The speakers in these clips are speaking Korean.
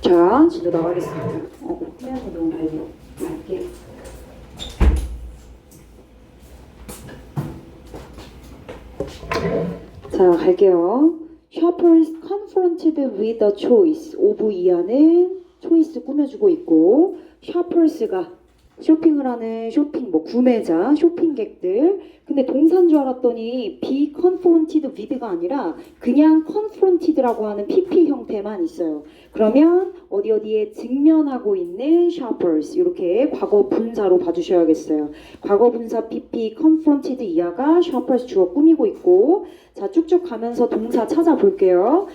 자, 진도 나가겠습니다. 화면이 너무 밝게. 자, 갈게요. Shoppers confronted with a choice. 오브 이하는 초이스 꾸며주고 있고, shoppers가 쇼핑을 하는 구매자, 쇼핑객들. 근데 동사인 줄 알았더니 be confronted with가 아니라 그냥 confronted라고 하는 PP 형태만 있어요. 그러면 어디에 직면하고 있는 shoppers 이렇게 과거 분사로 봐주셔야겠어요. 과거 분사 PP confronted 이하가 shoppers 주어 꾸미고 있고, 자 쭉쭉 가면서 동사 찾아볼게요.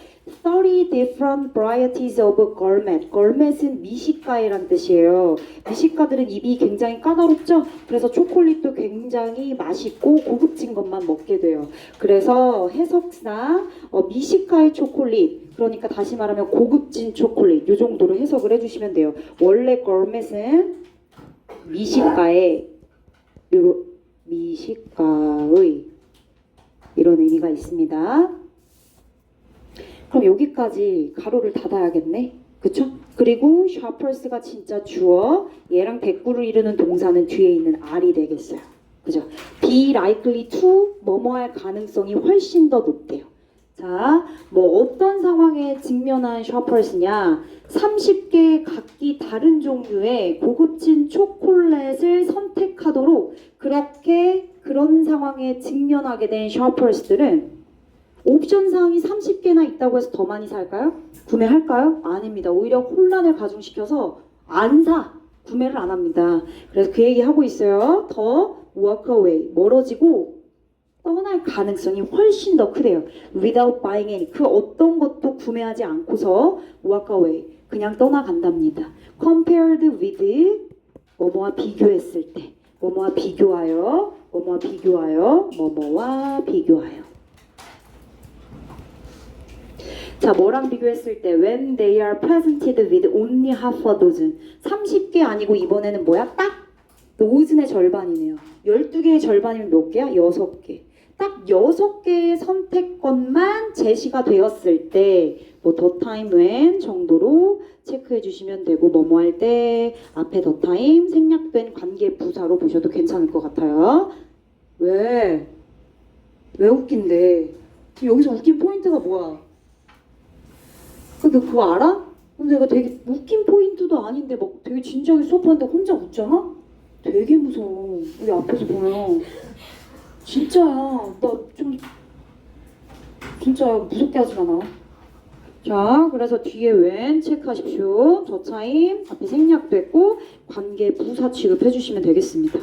30 different varieties of garment. garment은 미식가이란 뜻이에요. 미식가들은 입이 굉장히 까다롭죠? 그래서 초콜릿도 굉장히 맛있고 고급진 것만 먹게 돼요. 그래서 해석상 미식가의 초콜릿, 그러니까 다시 말하면 고급진 초콜릿, 이 정도로 해석을 해주시면 돼요. 원래 garment은 미식가의 이런 의미가 있습니다. 그럼 여기까지 가로를 닫아야겠네. 그쵸? 그리고 shoppers가 진짜 주어, 얘랑 대꾸를 이루는 동사는 뒤에 있는 R이 되겠어요. 그죠? be likely to 뭐뭐할 가능성이 훨씬 더 높대요. 자, 뭐 어떤 상황에 직면한 shoppers냐? 30개 각기 다른 종류의 고급진 초콜릿을 선택하도록 그런 상황에 직면하게 된 shoppers들은 옵션 사항이 30개나 있다고 해서 더 많이 살까요? 구매할까요? 아닙니다. 오히려 혼란을 가중시켜서 안 사! 구매를 안 합니다. 그래서 그 얘기 하고 있어요. 더 walk away, 멀어지고 떠날 가능성이 훨씬 더 크대요. without buying any, 그 어떤 것도 구매하지 않고서 walk away, 그냥 떠나간답니다. compared with, 뭐뭐와 비교했을 때, 뭐뭐와 비교하여, 뭐뭐와 비교하여, 뭐뭐와 비교하여. 자, 뭐랑 비교했을 때 when they are presented with only half a dozen, 30개 아니고 이번에는 뭐야? 딱 dozen의 절반이네요. 12개의 절반이면 몇 개야? 6개. 딱 6개의 선택권만 제시가 되었을 때 뭐 the time when 정도로 체크해 주시면 되고, 뭐뭐 할 때 앞에 the time 생략된 관계 부사로 보셔도 괜찮을 것 같아요. 왜 웃긴데? 지금 여기서 웃긴 포인트가 뭐야? 근데 그거 알아? 근데 내가 되게 웃긴 포인트도 아닌데 막 되게 진지하게 수업하는데 혼자 웃잖아? 되게 무서워. 우리 앞에서 보면 진짜야. 나 좀 진짜 무섭게 하지 마라. 자, 그래서 뒤에 웬 체크하십시오. 저 차임 앞에 생략됐고 관계 부사 취급해 주시면 되겠습니다.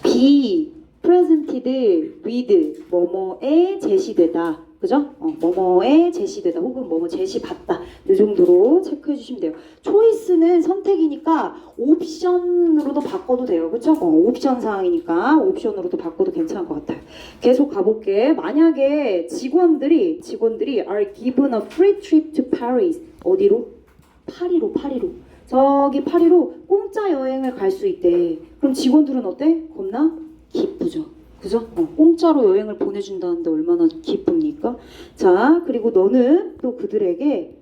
be presented with 뭐뭐에 제시되다. 그죠? 뭐뭐에 제시되다 혹은 뭐뭐 제시받다, 이 정도로 체크해 주시면 돼요. 초이스는 선택이니까 옵션으로도 바꿔도 돼요. 그죠? 옵션 사항이니까 옵션으로도 바꿔도 괜찮을 것 같아요. 계속 가볼게. 만약에 직원들이 are given a free trip to Paris. 어디로? 파리로. 저기 파리로 공짜 여행을 갈 수 있대. 그럼 직원들은 어때? 겁나 기쁘죠. 그죠? 공짜로 여행을 보내준다는데 얼마나 기쁩니까? 자, 그리고 너는 또 그들에게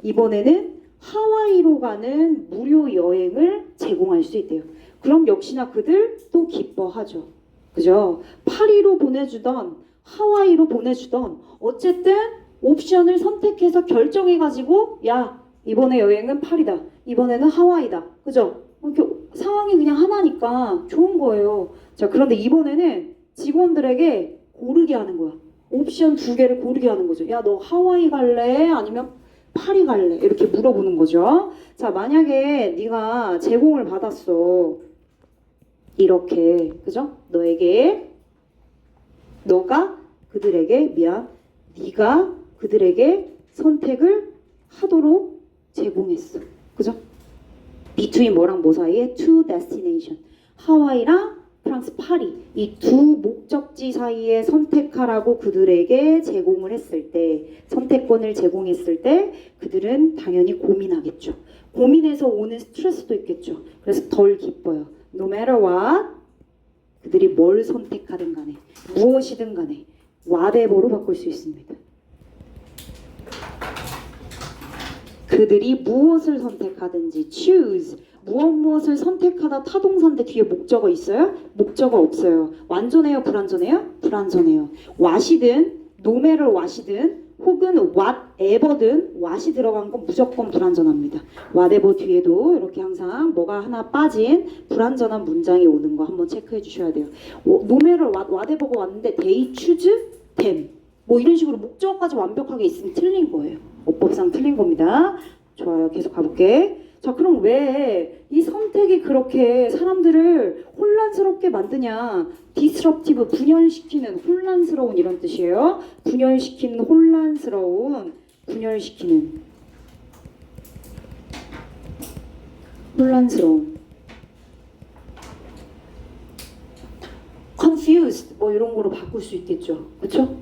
이번에는 하와이로 가는 무료 여행을 제공할 수 있대요. 그럼 역시나 그들 또 기뻐하죠. 그죠? 파리로 보내주던 하와이로 보내주던 어쨌든 옵션을 선택해서 결정해가지고, 야, 이번에 여행은 파리다, 이번에는 하와이다. 그죠? 이렇게 상황이 그냥 하나니까 좋은 거예요. 자, 그런데 이번에는 직원들에게 고르게 하는 거야. 옵션 2개를 고르게 하는 거죠. 야, 너 하와이 갈래? 아니면 파리 갈래? 이렇게 물어보는 거죠. 자, 만약에 네가 제공을 받았어. 이렇게, 그죠? 네가 그들에게 선택을 하도록 제공했어. 그죠? between 뭐랑 뭐 사이에? two destination. 하와이랑 프랑스 파리, 이 두 목적지 사이에 선택하라고 그들에게 제공을 했을 때, 선택권을 제공했을 때 그들은 당연히 고민하겠죠. 고민해서 오는 스트레스도 있겠죠. 그래서 덜 기뻐요. No matter what, 그들이 뭘 선택하든 간에, 무엇이든 간에 whatever로 바꿀 수 있습니다. 그들이 무엇을 선택하든지 choose 무엇을 선택하다 타동사인데 뒤에 목적어 있어요? 목적어 없어요. 완전해요? 불완전해요? 불완전해요. what이든 no matter what이든 혹은 whatever든 what이 들어간 건 무조건 불완전합니다. whatever 뒤에도 이렇게 항상 뭐가 하나 빠진 불완전한 문장이 오는 거 한번 체크해 주셔야 돼요. no matter what, whatever가 왔는데 they choose them 뭐 이런 식으로 목적어까지 완벽하게 있으면 틀린 거예요. 어법상 틀린 겁니다. 좋아요. 계속 가볼게. 자, 그럼 왜 이 선택이 그렇게 사람들을 혼란스럽게 만드냐? disruptive, 분열시키는, 혼란스러운 이런 뜻이에요. 분열시키는, 혼란스러운, 분열시키는. 혼란스러운. confused, 뭐 이런 거로 바꿀 수 있겠죠. 그쵸?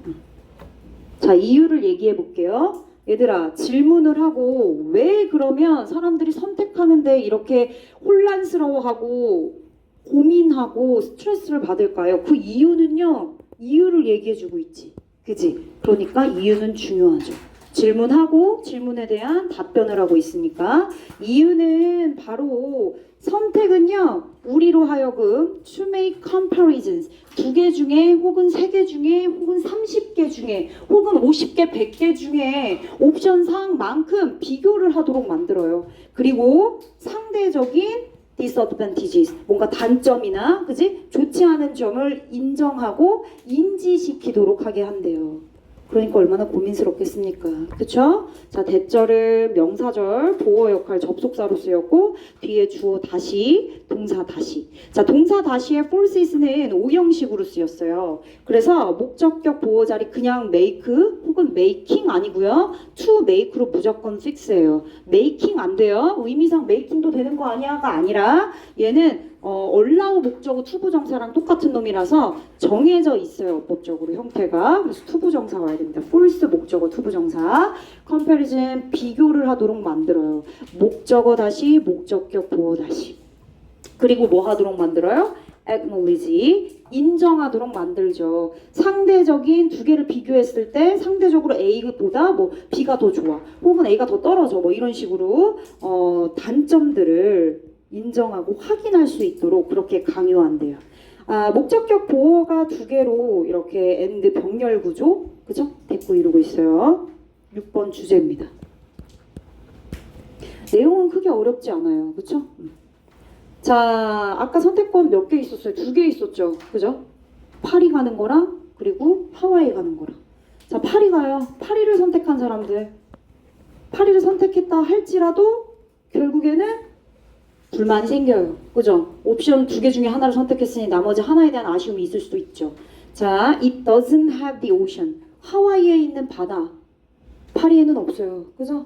자, 이유를 얘기해 볼게요. 얘들아, 질문을 하고 왜 그러면 사람들이 선택하는데 이렇게 혼란스러워하고 고민하고 스트레스를 받을까요? 그 이유는요. 이유를 얘기해 주고 있지. 그지? 그러니까 이유는 중요하죠. 질문하고 질문에 대한 답변을 하고 있으니까 이유는 바로 선택은요. 우리로 하여금 to make comparisons 2개 중에 혹은 3개 중에 혹은 30개 중에 혹은 50개 100개 중에 옵션 사항만큼 비교를 하도록 만들어요. 그리고 상대적인 disadvantages 뭔가 단점이나 그지? 좋지 않은 점을 인정하고 인지시키도록 하게 한대요. 그러니까 얼마나 고민스럽겠습니까? 그쵸? 자, 대절은 명사절, 보어 역할 접속사로 쓰였고 뒤에 주어 다시, 동사 다시. 자, 동사 다시의 forces는 오형식으로 쓰였어요. 그래서 목적격 보어 자리 그냥 make 혹은 making 아니고요. to make로 무조건 fix예요. making 안 돼요. 의미상 making도 되는 거 아니야가 아니라 얘는 allow 목적어 투부정사랑 똑같은 놈이라서 정해져 있어요. 어법적으로 형태가. 그래서 투부정사 와야 됩니다. false 목적어 투부정사. comparison 비교를 하도록 만들어요. 목적어 다시 목적격 보어 다시. 그리고 뭐 하도록 만들어요? acknowledge 인정하도록 만들죠. 상대적인 2개를 비교했을 때 상대적으로 A보다 뭐 B가 더 좋아 혹은 A가 더 떨어져 뭐 이런 식으로 단점들을 인정하고 확인할 수 있도록 그렇게 강요한대요. 목적격 보어가 2개로 이렇게 and 병렬 구조 그죠? 됐고 이루고 있어요. 6번 주제입니다. 내용은 크게 어렵지 않아요. 그쵸? 자, 아까 선택권 몇 개 있었어요? 2개 있었죠. 그죠? 파리 가는 거랑 그리고 하와이 가는 거랑. 자, 파리 가요. 파리를 선택한 사람들. 파리를 선택했다 할지라도 결국에는 불만이 생겨요. 그죠? 옵션 2개 중에 하나를 선택했으니 나머지 하나에 대한 아쉬움이 있을 수도 있죠. 자, it doesn't have the ocean. 하와이에 있는 바다. 파리에는 없어요. 그죠?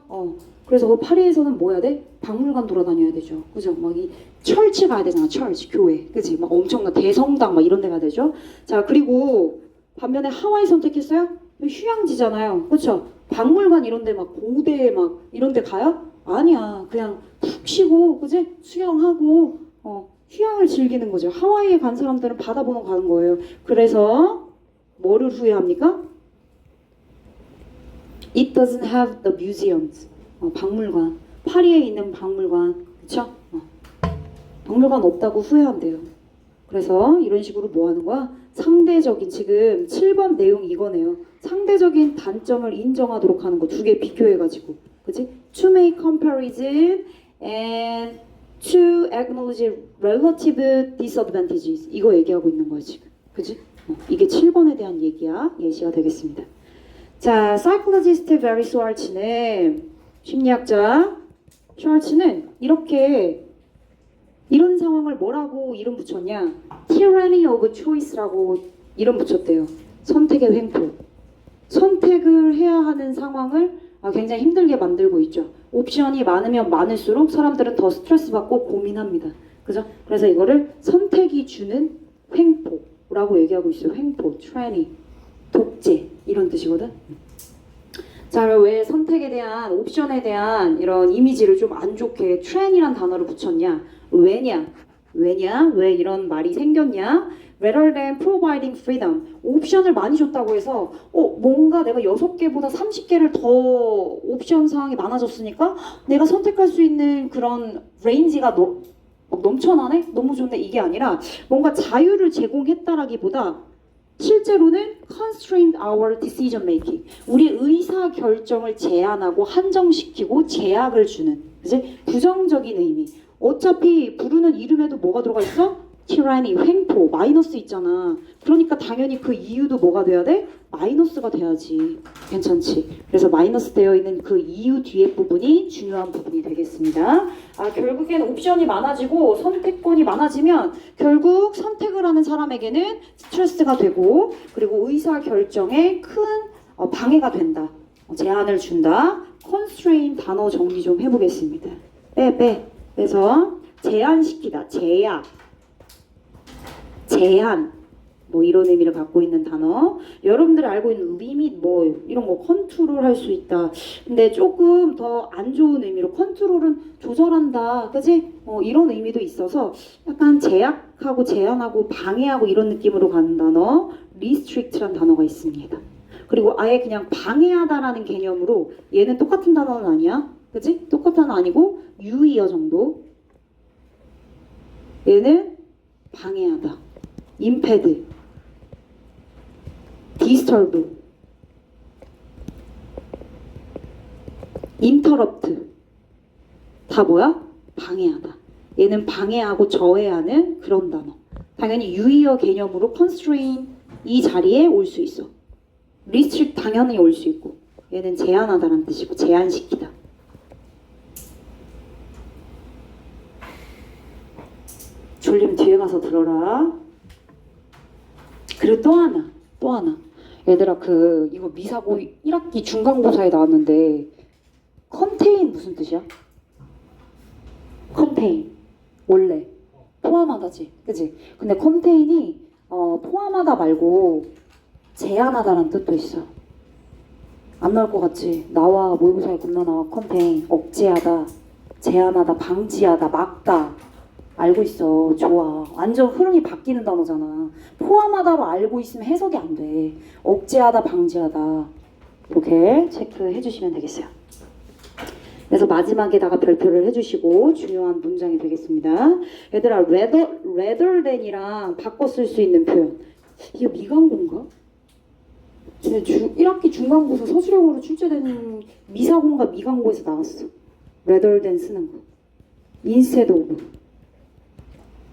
그래서 그 파리에서는 뭐 해야 돼? 박물관 돌아다녀야 되죠. 그죠? 막 이 철치 가야 되잖아. 철치, 교회. 그지? 막 엄청난 대성당 막 이런 데 가야 되죠. 자, 그리고 반면에 하와이 선택했어요? 휴양지잖아요. 그쵸? 박물관 이런 데 막 고대 막 이런 데 가요? 아니야. 그냥 푹 쉬고, 그지? 수영하고, 휴양을 즐기는 거죠. 하와이에 간 사람들은 바다 보러 가는 거예요. 그래서 뭐를 후회합니까? It doesn't have the museums. 박물관. 파리에 있는 박물관. 그쵸? 박물관 없다고 후회한대요. 그래서 이런 식으로 뭐 하는 거야? 상대적인 지금 7번 내용 이거네요. 상대적인 단점을 인정하도록 하는 거 2개 비교해가지고. 그치? To make comparison and to acknowledge relative disadvantages. 이거 얘기하고 있는 거야 지금. 그치? 이게 7번에 대한 얘기야. 예시가 되겠습니다. 자, psychologist Barry Schwartz는 심리학자 슈왈츠는 이런 상황을 뭐라고 이름 붙였냐? tyranny of choice라고 이름 붙였대요. 선택의 횡포. 선택을 해야 하는 상황을 굉장히 힘들게 만들고 있죠. 옵션이 많으면 많을수록 사람들은 더 스트레스 받고 고민합니다. 그죠? 그래서 이거를 선택이 주는 횡포라고 얘기하고 있어요. 횡포, tyranny, 독재 이런 뜻이거든. 자, 왜 선택에 대한 옵션에 대한 이런 이미지를 좀 안 좋게 트렌이란 단어를 붙였냐? 왜냐? 왜 이런 말이 생겼냐? rather than providing freedom. 옵션을 많이 줬다고 해서 뭔가 내가 6개보다 30개를 더 옵션 사항이 많아졌으니까 내가 선택할 수 있는 그런 레인지가 넘쳐나네? 너무 좋네. 이게 아니라 뭔가 자유를 제공했다라기보다 실제로는 constrained our decision making. 우리 의사 결정을 제한하고 한정시키고 제약을 주는, 그지? 부정적인 의미. 어차피 부르는 이름에도 뭐가 들어가 있어? tyranny, 횡포, 마이너스 있잖아. 그러니까 당연히 그 이유도 뭐가 돼야 돼? 마이너스가 돼야지. 괜찮지? 그래서 마이너스 되어 있는 그 이유 뒤에 부분이 중요한 부분이 되겠습니다. 결국엔 옵션이 많아지고 선택권이 많아지면 결국 선택을 하는 사람에게는 스트레스가 되고 그리고 의사 결정에 큰 방해가 된다. 제한을 준다. constraint 단어 정리 좀 해보겠습니다. 그래서 제한시키다, 제한, 뭐 이런 의미를 갖고 있는 단어. 여러분들이 알고 있는 리밋 뭐 이런 거 컨트롤 할 수 있다. 근데 조금 더 안 좋은 의미로 컨트롤은 조절한다, 그지? 이런 의미도 있어서 약간 제약하고 제한하고 방해하고 이런 느낌으로 가는 단어 restrict라는 단어가 있습니다. 그리고 아예 그냥 방해하다라는 개념으로 얘는 똑같은 단어는 아니야, 그지? 똑같은 단어 아니고 유의어 정도. 얘는 방해하다, impede, disturb, interrupt. 다 뭐야? 방해하다. 얘는 방해하고 저해하는 그런 단어. 당연히 유의어 개념으로 constraint 이 자리에 올 수 있어. restrict 당연히 올 수 있고. 얘는 제한하다라는 뜻이고 제한시키다. 졸리면 뒤에 가서 들어라. 그리고 또 하나. 얘들아, 이거 미사고 1학기 중간고사에 나왔는데 컨테인 무슨 뜻이야? 컨테인 원래 포함하다지, 그치? 근데 컨테인이 포함하다 말고 제한하다라는 뜻도 있어. 안 나올 것 같지? 나와, 모의고사에 겁나 나와. 컨테인 억제하다, 제한하다, 방지하다, 막다. 알고 있어. 좋아. 완전 흐름이 바뀌는 단어잖아. 포함하다로 알고 있으면 해석이 안 돼. 억제하다, 방지하다. 이렇게 체크해 주시면 되겠어요. 그래서 마지막에다가 별표를 해주시고 중요한 문장이 되겠습니다. 얘들아, rather than이랑 바꿔 쓸 수 있는 표현. 이게 미강고인가? 1학기 중간고사 서술형으로 출제되는 미사고인가 미강고에서 나왔어. rather than 쓰는 거. instead of.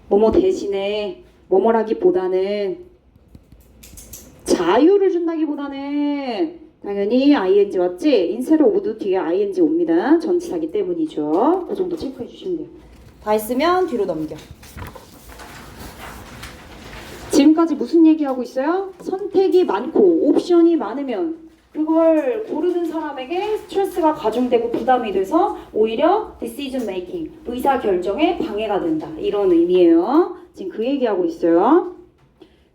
뭐뭐 대신에 뭐뭐라기보다는, 자유를 준다기보다는 당연히 ing 맞지? instead of도 뒤에 ing 옵니다. 전치사기 때문이죠. 그 정도 체크해 주시면 돼요. 다 했으면 뒤로 넘겨. 지금까지 무슨 얘기하고 있어요? 선택이 많고 옵션이 많으면 그걸 고르는 사람에게 스트레스가 가중되고 부담이 돼서 오히려 decision making, 의사결정에 방해가 된다. 이런 의미예요. 지금 그 얘기하고 있어요.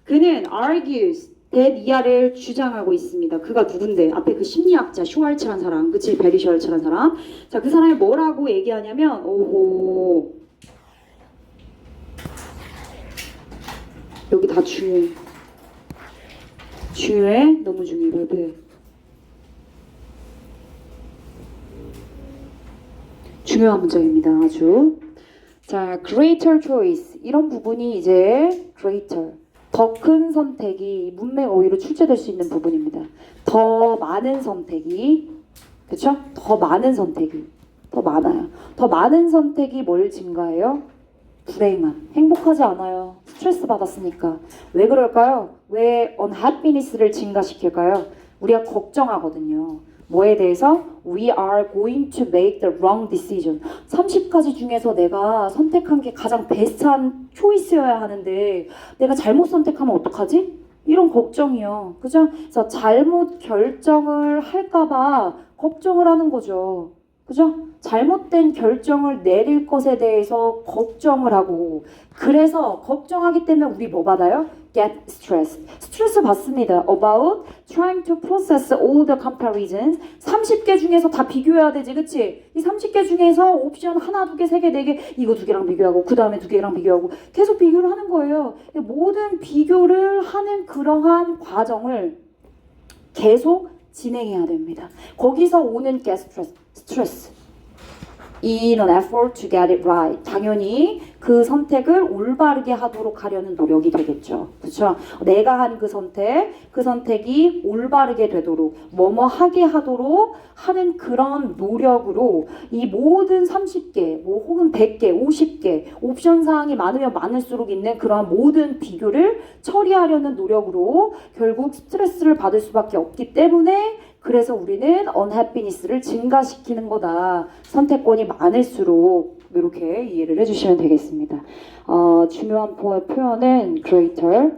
그는 argues that 이하를 주장하고 있습니다. 그가 누군데? 앞에 그 심리학자 슈왈츠란 사람, 그치? 베리 슈왈츠란 사람. 자, 그 사람이 뭐라고 얘기하냐면, 여기 다 중요해. 너무 중요해. 왜? 중요한 문장입니다. 아주. 자, greater choice. 이런 부분이 이제 greater. 더 큰 선택이 문맥 어휘로 출제될 수 있는 부분입니다. 더 많은 선택이, 그쵸? 더 많은 선택이. 더 많아요. 더 많은 선택이 뭘 증가해요? 불행함. 행복하지 않아요. 스트레스 받았으니까. 왜 그럴까요? 왜 unhappiness를 증가시킬까요? 우리가 걱정하거든요. 뭐에 대해서? We are going to make the wrong decision. 30가지 중에서 내가 선택한 게 가장 베스트한 초이스여야 하는데 내가 잘못 선택하면 어떡하지? 이런 걱정이요. 그죠? 그래서 잘못 결정을 할까봐 걱정을 하는 거죠. 그죠? 잘못된 결정을 내릴 것에 대해서 걱정을 하고 그래서 걱정하기 때문에 우리 뭐 받아요? Get stressed. 스트레스 받습니다. About trying to process all the comparisons. 30개 중에서 다 비교해야 되지, 그치? 이 30개 중에서 옵션 하나, 두 개, 세 개, 네 개 이거 두 개랑 비교하고 그 다음에 두 개랑 비교하고 계속 비교를 하는 거예요. 모든 비교를 하는 그러한 과정을 계속 진행해야 됩니다. 거기서 오는 get 스트레스. In an effort to get it right. 당연히 그 선택을 올바르게 하도록 하려는 노력이 되겠죠. 그렇죠? 내가 한 그 선택이 올바르게 되도록 뭐뭐 하게 하도록 하는 그런 노력으로 이 모든 30개, 뭐 혹은 100개, 50개 옵션 사항이 많으면 많을수록 있는 그러한 모든 비교를 처리하려는 노력으로 결국 스트레스를 받을 수밖에 없기 때문에 그래서 우리는 unhappiness를 증가시키는 거다. 선택권이 많을수록 이렇게 이해를 해주시면 되겠습니다. 중요한 표현은 greater,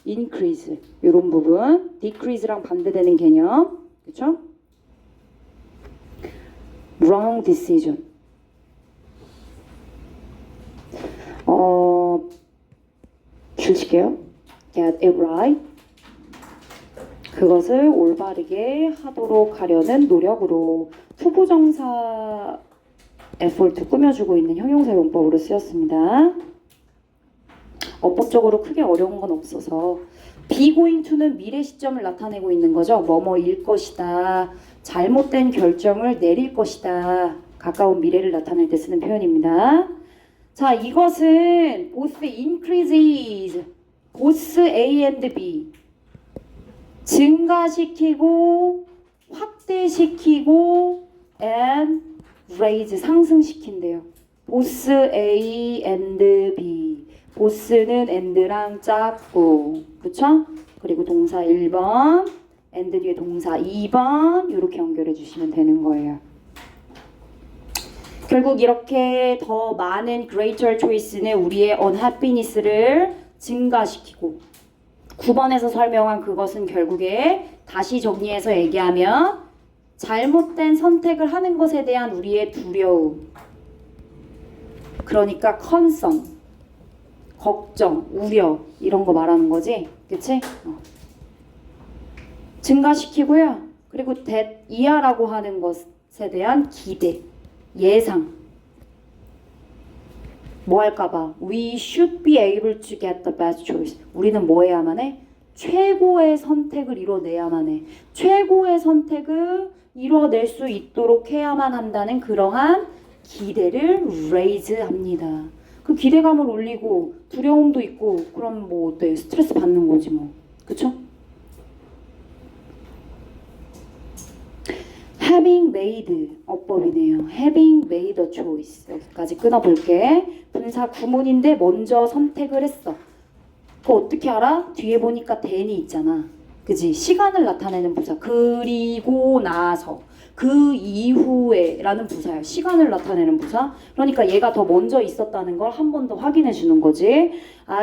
increase 이런 부분, decrease랑 반대되는 개념, 그렇죠? wrong decision. 줄칠게요. Get it right. 그것을 올바르게 하도록 하려는 노력으로 투부정사 effort 꾸며주고 있는 형용사 용법으로 쓰였습니다. 어법적으로 크게 어려운 건 없어서 be going to는 미래 시점을 나타내고 있는 거죠. 뭐뭐일 것이다. 잘못된 결정을 내릴 것이다. 가까운 미래를 나타낼 때 쓰는 표현입니다. 자, 이것은 both increases, both A and B 증가시키고 확대시키고 and raise 상승시킨대요. both A and B. both는 and랑 짝고 그쵸? 그리고 동사 1번 and 뒤에 동사 2번 이렇게 연결해 주시면 되는 거예요. 결국 이렇게 더 많은 greater choice는 우리의 unhappiness를 증가시키고 9번에서 설명한 그것은 결국에 다시 정리해서 얘기하면 잘못된 선택을 하는 것에 대한 우리의 두려움, 그러니까 concern, 걱정, 우려 이런 거 말하는 거지, 그치? 증가시키고요. 그리고 that 이하라고 하는 것에 대한 기대, 예상. 뭐 할까봐? We should be able to get the best choice. 우리는 뭐 해야만 해? 최고의 선택을 이뤄내야만 해. 최고의 선택을 이뤄낼 수 있도록 해야만 한다는 그러한 기대를 raise 합니다. 그 기대감을 올리고 두려움도 있고 그럼 뭐 어때? 스트레스 받는 거지 뭐. 그쵸? having made 어법이네요. having made a choice. 여기까지 끊어볼게. 분사 구문인데 먼저 선택을 했어. 그거 어떻게 알아? 뒤에 보니까 then이 있잖아. 그지? 시간을 나타내는 부사. 그리고 나서 그 이후에 라는 부사예요. 시간을 나타내는 부사. 그러니까 얘가 더 먼저 있었다는 걸 한 번 더 확인해 주는 거지.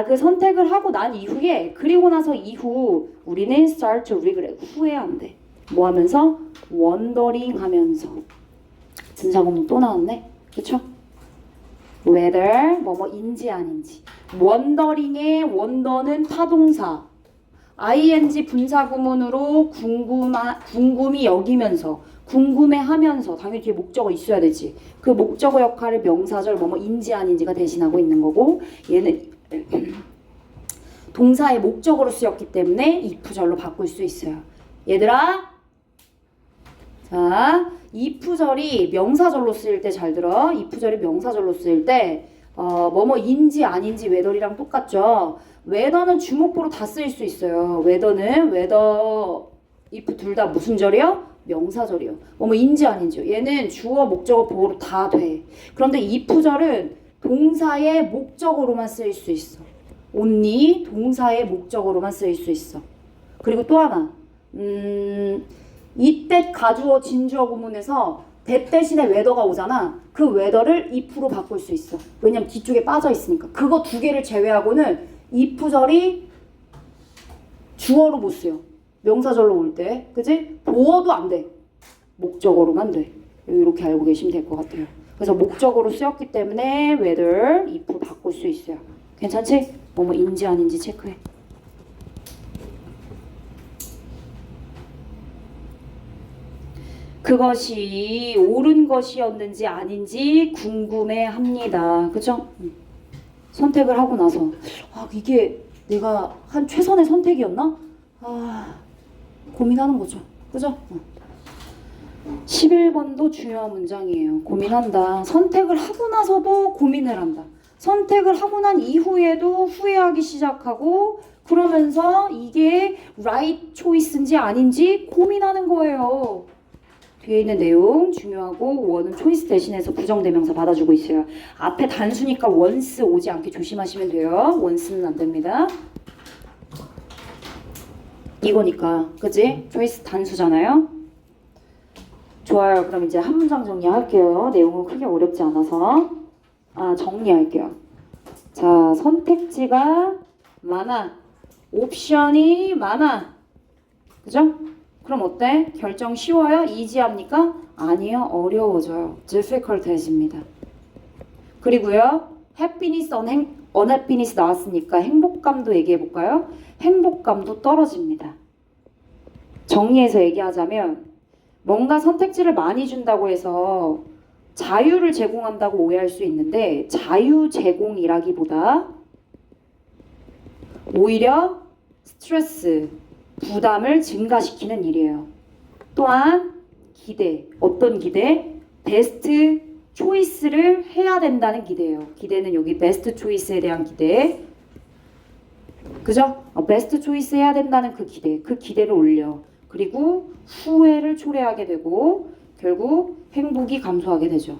그 선택을 하고 난 이후에 그리고 나서 이후 우리는 start to regret. 후회한대. 뭐 하면서? wondering 하면서. 분사구문 또 나왔네. 그쵸? whether 뭐뭐인지 아닌지. wondering의 wonder는 타동사. ing 분사구문으로 궁금이 여기면서 궁금해하면서 당연히 뒤에 목적어 있어야 되지. 그 목적어 역할을 명사절 뭐뭐인지 아닌지가 대신하고 있는 거고 얘는 동사의 목적어로 쓰였기 때문에 if절로 바꿀 수 있어요. 얘들아 자, if절이 명사절로 쓰일 때 잘 들어. if절이 명사절로 쓰일 때 뭐뭐인지 아닌지 whether이랑 똑같죠. whether는 주목보로 다 쓰일 수 있어요. whether는 whether, if 둘 다 무슨 절이요? 명사절이요. 뭐뭐인지 아닌지요. 얘는 주어 목적어 보호로 다 돼. 그런데 if절은 동사의 목적어로만 쓰일 수 있어. only 동사의 목적어로만 쓰일 수 있어. 그리고 또 하나 이때 가주어 진주어 구문에서 that 대신에 whether가 오잖아. 그 whether를 if로 바꿀 수 있어. 왜냐면 뒤쪽에 빠져 있으니까. 그거 두 개를 제외하고는 if절이 주어로 못 쓰여. 명사절로 올 때, 그지? 보어도 안 돼. 목적어로만 돼. 이렇게 알고 계시면 될 것 같아요. 그래서 목적어로 쓰였기 때문에 whether, if 바꿀 수 있어요. 괜찮지? 뭐뭐인지 아닌지 체크해. 그것이 옳은 것이었는지 아닌지 궁금해합니다. 그죠? 선택을 하고 나서 이게 내가 한 최선의 선택이었나? 고민하는 거죠. 그죠? 11번도 중요한 문장이에요. 고민한다. 선택을 하고 나서도 고민을 한다. 선택을 하고 난 이후에도 후회하기 시작하고 그러면서 이게 right choice인지 아닌지 고민하는 거예요. 뒤에 있는 내용 중요하고 원은 초이스 대신해서 부정대명사 받아주고 있어요. 앞에 단수니까 once 오지 않게 조심하시면 돼요. once는 안 됩니다. 이거니까 그치? 초이스 단수잖아요. 좋아요. 그럼 이제 한 문장 정리할게요. 내용은 크게 어렵지 않아서 정리할게요. 자, 선택지가 많아. 옵션이 많아. 그죠? 그럼 어때? 결정 쉬워요? 이지합니까? 아니요. 어려워져요. difficult해집니다. 그리고요. happiness, unhappiness 나왔으니까 행복감도 얘기해볼까요? 행복감도 떨어집니다. 정리해서 얘기하자면 뭔가 선택지를 많이 준다고 해서 자유를 제공한다고 오해할 수 있는데 자유 제공이라기보다 오히려 스트레스, 부담을 증가시키는 일이에요. 또한 기대, 어떤 기대? 베스트 초이스를 해야 된다는 기대예요. 기대는 여기 베스트 초이스에 대한 기대. 그죠? 베스트 초이스 해야 된다는 그 기대를 올려. 그리고 후회를 초래하게 되고 결국 행복이 감소하게 되죠.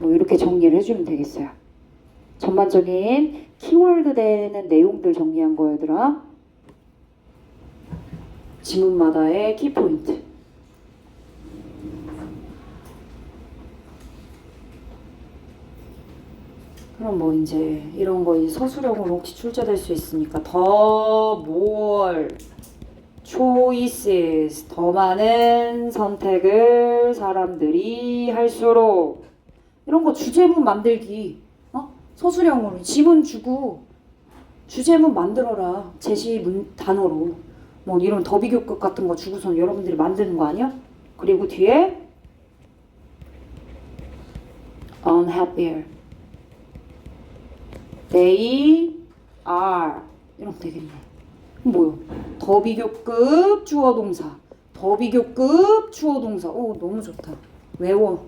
이렇게 정리를 해주면 되겠어요. 전반적인 키워드 되는 내용들 정리한 거예요, 얘들아. 지문마다의 키포인트. 그럼 이제 이런 거 서술형으로 혹시 출제될 수 있으니까 더 more choices, 더 많은 선택을 사람들이 할수록 이런 거 주제문 만들기. 서술형으로 지문 주고 주제문 만들어라. 제시 단어로. 이런 더비교급 같은 거 주고선 여러분들이 만드는 거 아니야? 그리고 뒤에 unhappier, they are 이러면 되겠네. 뭐요? 더비교급 주어동사, 더비교급 주어동사. 너무 좋다. 외워.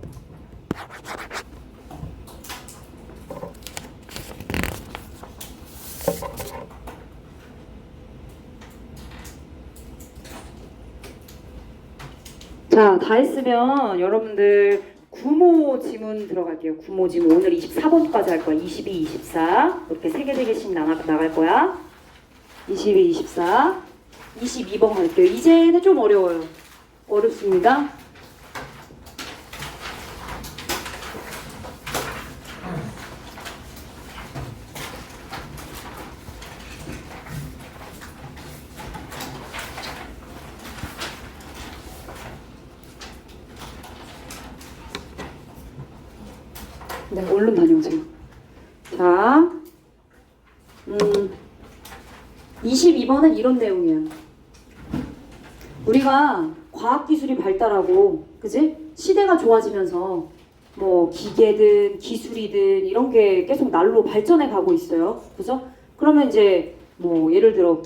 자, 다 했으면 여러분들 구모 지문 들어갈게요. 구모 지문 오늘 24번까지 할 거야. 22, 24 이렇게 3개씩 나갈 거야. 22, 24 22번 갈게요. 이제는 좀 어려워요. 어렵습니다. 네, 얼른 다녀오세요. 자, 22번은 이런 내용이에요. 우리가 과학기술이 발달하고, 그지? 시대가 좋아지면서 기계든 기술이든 이런 게 계속 날로 발전해 가고 있어요. 그죠? 그러면 이제 예를 들어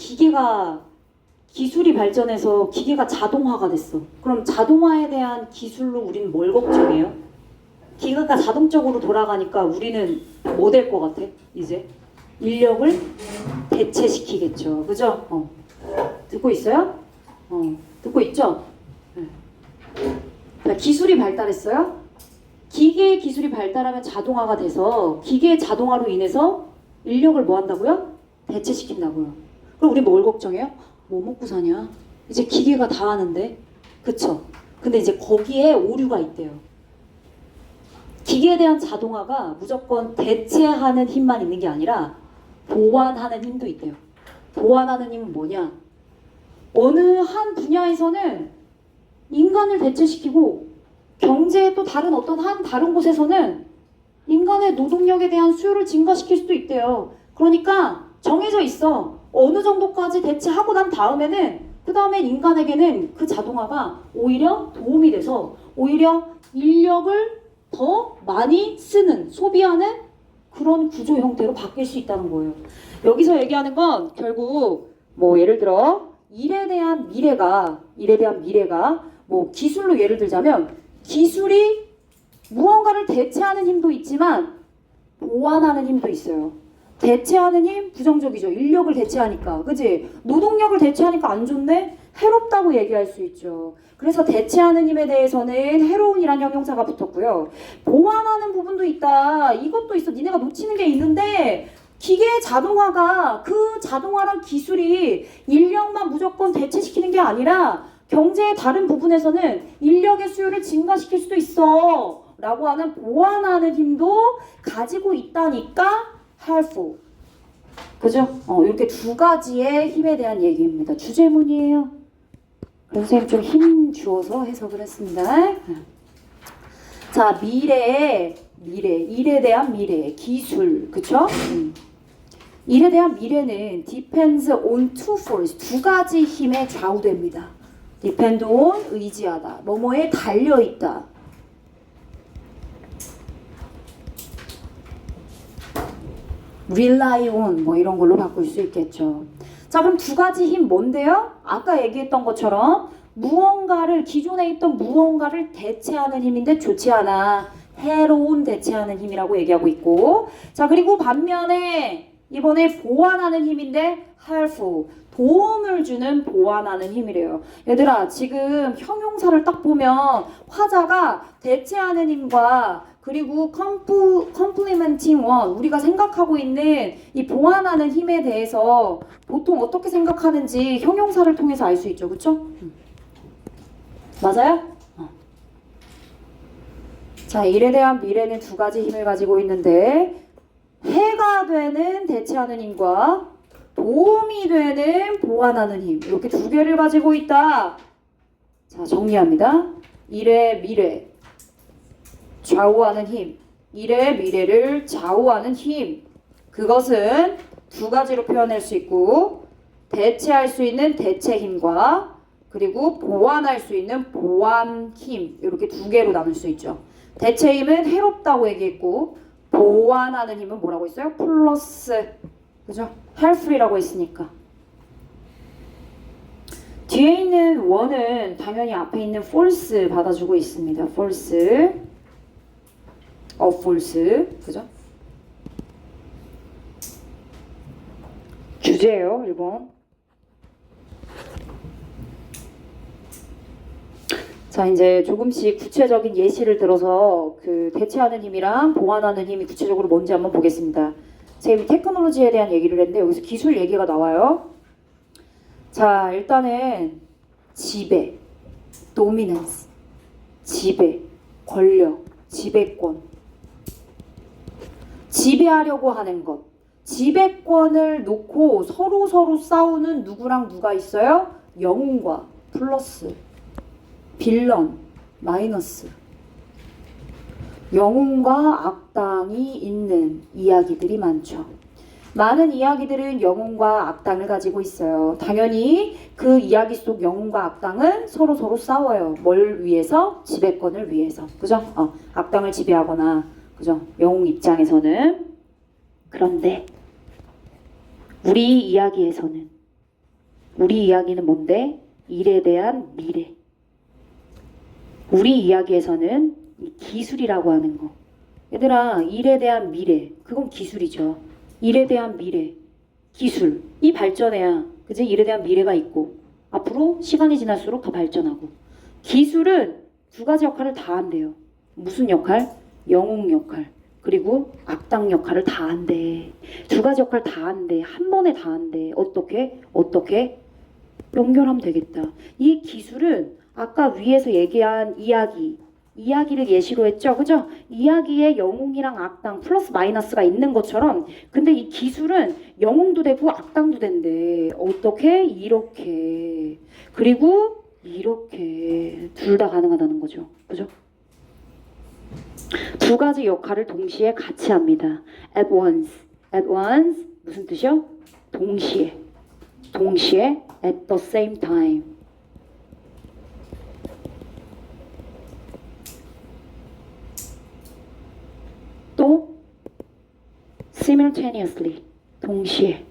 기술이 발전해서 기계가 자동화가 됐어. 그럼 자동화에 대한 기술로 우리는 뭘 걱정해요? 기계가 자동적으로 돌아가니까 우리는 뭐 될 것 같아? 이제 인력을 대체시키겠죠. 그죠? 듣고 있어요? 듣고 있죠? 네. 자, 기술이 발달했어요? 기계의 기술이 발달하면 자동화가 돼서 기계의 자동화로 인해서 인력을 뭐 한다고요? 대체시킨다고요. 그럼 우리 뭘 걱정해요? 뭐 먹고 사냐? 이제 기계가 다 하는데. 그쵸? 근데 이제 거기에 오류가 있대요. 기계에 대한 자동화가 무조건 대체하는 힘만 있는 게 아니라 보완하는 힘도 있대요. 보완하는 힘은 뭐냐? 어느 한 분야에서는 인간을 대체시키고 경제의 또 다른 어떤 다른 곳에서는 인간의 노동력에 대한 수요를 증가시킬 수도 있대요. 그러니까 정해져 있어. 어느 정도까지 대체하고 난 다음에는 그 다음에 인간에게는 그 자동화가 오히려 도움이 돼서 오히려 인력을 더 많이 쓰는, 소비하는 그런 구조 형태로 바뀔 수 있다는 거예요. 여기서 얘기하는 건 결국 뭐 예를 들어 일에 대한 미래가 뭐 기술로 예를 들자면 기술이 무언가를 대체하는 힘도 있지만 보완하는 힘도 있어요. 대체하는 힘 부정적이죠. 인력을 대체하니까, 그지? 노동력을 대체하니까 안 좋네? 해롭다고 얘기할 수 있죠. 그래서 대체하는 힘에 대해서는 해로운이란 형용사가 붙었고요. 보완하는 부분도 있다. 이것도 있어. 니네가 놓치는 게 있는데 기계 자동화가 그 자동화랑 기술이 인력만 무조건 대체시키는 게 아니라 경제의 다른 부분에서는 인력의 수요를 증가시킬 수도 있어 라고 하는 보완하는 힘도 가지고 있다니까 helpful. 그죠? 이렇게 두 가지의 힘에 대한 얘기입니다. 주제문이에요. 그래서 선생님 좀 힘 주어서 해석을 했습니다. 자, 미래, 일에 대한 미래, 기술, 그쵸? 일에 대한 미래는 depends on two forces, 두 가지 힘에 좌우됩니다. depend on, 의지하다, 뭐뭐에 달려있다. rely on, 뭐 이런 걸로 바꿀 수 있겠죠. 자, 그럼 두 가지 힘 뭔데요? 아까 얘기했던 것처럼 무언가를, 기존에 있던 무언가를 대체하는 힘인데 좋지 않아. 해로운 대체하는 힘이라고 얘기하고 있고, 자, 그리고 반면에 이번에 보완하는 힘인데 helpful, 도움을 주는 보완하는 힘이래요. 얘들아, 지금 형용사를 딱 보면 화자가 대체하는 힘과 그리고 complementing one, 우리가 생각하고 있는 이 보완하는 힘에 대해서 보통 어떻게 생각하는지 형용사를 통해서 알 수 있죠. 그쵸? 맞아요? 자, 일에 대한 미래는 두 가지 힘을 가지고 있는데 해가 되는 대체하는 힘과 도움이 되는 보완하는 힘, 이렇게 두 개를 가지고 있다. 자, 정리합니다. 일의 미래, 좌우하는 힘, 일의 미래를 좌우하는 힘, 그것은 두 가지로 표현할 수 있고 대체할 수 있는 대체 힘과 그리고 보완할 수 있는 보완 힘, 이렇게 두 개로 나눌 수 있죠. 대체 힘은 해롭다고 얘기했고 보완하는 힘은 뭐라고 했어요? 플러스, 그죠? helpful이라고 했으니까. 뒤에 있는 one은 당연히 앞에 있는 false 받아주고 있습니다. false, false, 그죠? 주제예요, 1번. 자, 이제 조금씩 구체적인 예시를 들어서 그 대체하는 힘이랑 보완하는 힘이 구체적으로 뭔지 한번 보겠습니다. 제가 테크놀로지에 대한 얘기를 했는데 여기서 기술 얘기가 나와요. 자, 일단은 지배, dominance, 지배, 권력, 지배권, 지배하려고 하는 것. 지배권을 놓고 서로 싸우는 누구랑 누가 있어요? 영웅과 플러스, 빌런, 마이너스. 영웅과 악당이 있는 이야기들이 많죠. 많은 이야기들은 영웅과 악당을 가지고 있어요. 당연히 그 이야기 속 영웅과 악당은 서로 싸워요. 뭘 위해서? 지배권을 위해서. 그죠? 악당을 지배하거나, 그죠? 영웅 입장에서는. 그런데 우리 이야기는 뭔데? 일에 대한 미래. 우리 이야기에서는 이 기술이라고 하는 거. 얘들아, 일에 대한 미래, 그건 기술이죠. 일에 대한 미래, 기술, 이 발전해야, 그지? 일에 대한 미래가 있고 앞으로 시간이 지날수록 더 발전하고. 기술은 두 가지 역할을 다 한대요. 무슨 역할? 영웅 역할, 그리고 악당 역할을 다 한대. 두 가지 역할 다 한대. 한 번에 다 한대. 어떻게? 연결하면 되겠다. 이 기술은 아까 위에서 얘기한 이야기를 예시로 했죠. 그죠? 이야기에 영웅이랑 악당 플러스 마이너스가 있는 것처럼 근데 이 기술은 영웅도 되고 악당도 된대. 어떻게? 이렇게. 그리고 이렇게 둘 다 가능하다는 거죠. 그죠? 두 가지 역할을 동시에 같이 합니다. At once. At once 무슨 뜻이요? 동시에. 동시에 at the same time. 또 simultaneously. 동시에.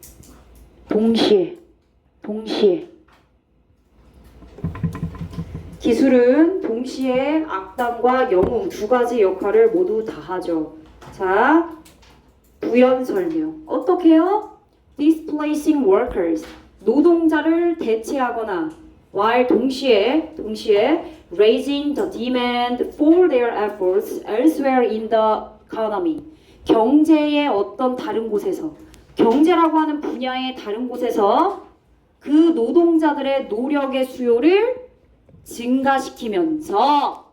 동시에. 동시에. 기술은 동시에 악당과 영웅 두 가지 역할을 모두 다 하죠. 자, 부연 설명. 어떻게 해요? Displacing workers. 노동자를 대체하거나 while 동시에 raising the demand for their efforts elsewhere in the economy. 경제의 어떤 다른 곳에서 경제라고 하는 분야의 다른 곳에서 그 노동자들의 노력의 수요를 증가시키면서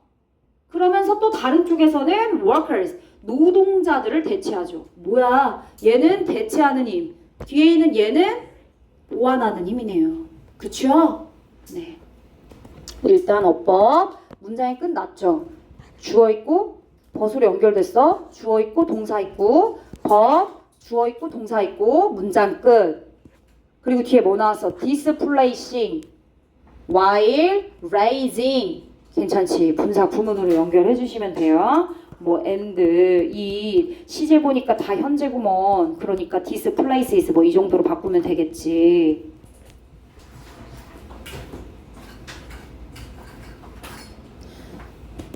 그러면서 또 다른 쪽에서는 workers 노동자들을 대체하죠. 뭐야? 얘는 대체하는 힘. 뒤에 있는 얘는 보완하는 힘이네요. 그쵸? 네. 일단 어법 문장이 끝났죠. 주어 있고 벗으로 연결됐어. 주어 있고 동사 있고 법 주어 있고 동사 있고 문장 끝. 그리고 뒤에 뭐 나왔어? displacing while raising. 괜찮지? 분사 구문으로 연결해 주시면 돼요. 뭐 and 이 시제 보니까 다 현재구먼. 그러니까 displaces 뭐 이 정도로 바꾸면 되겠지.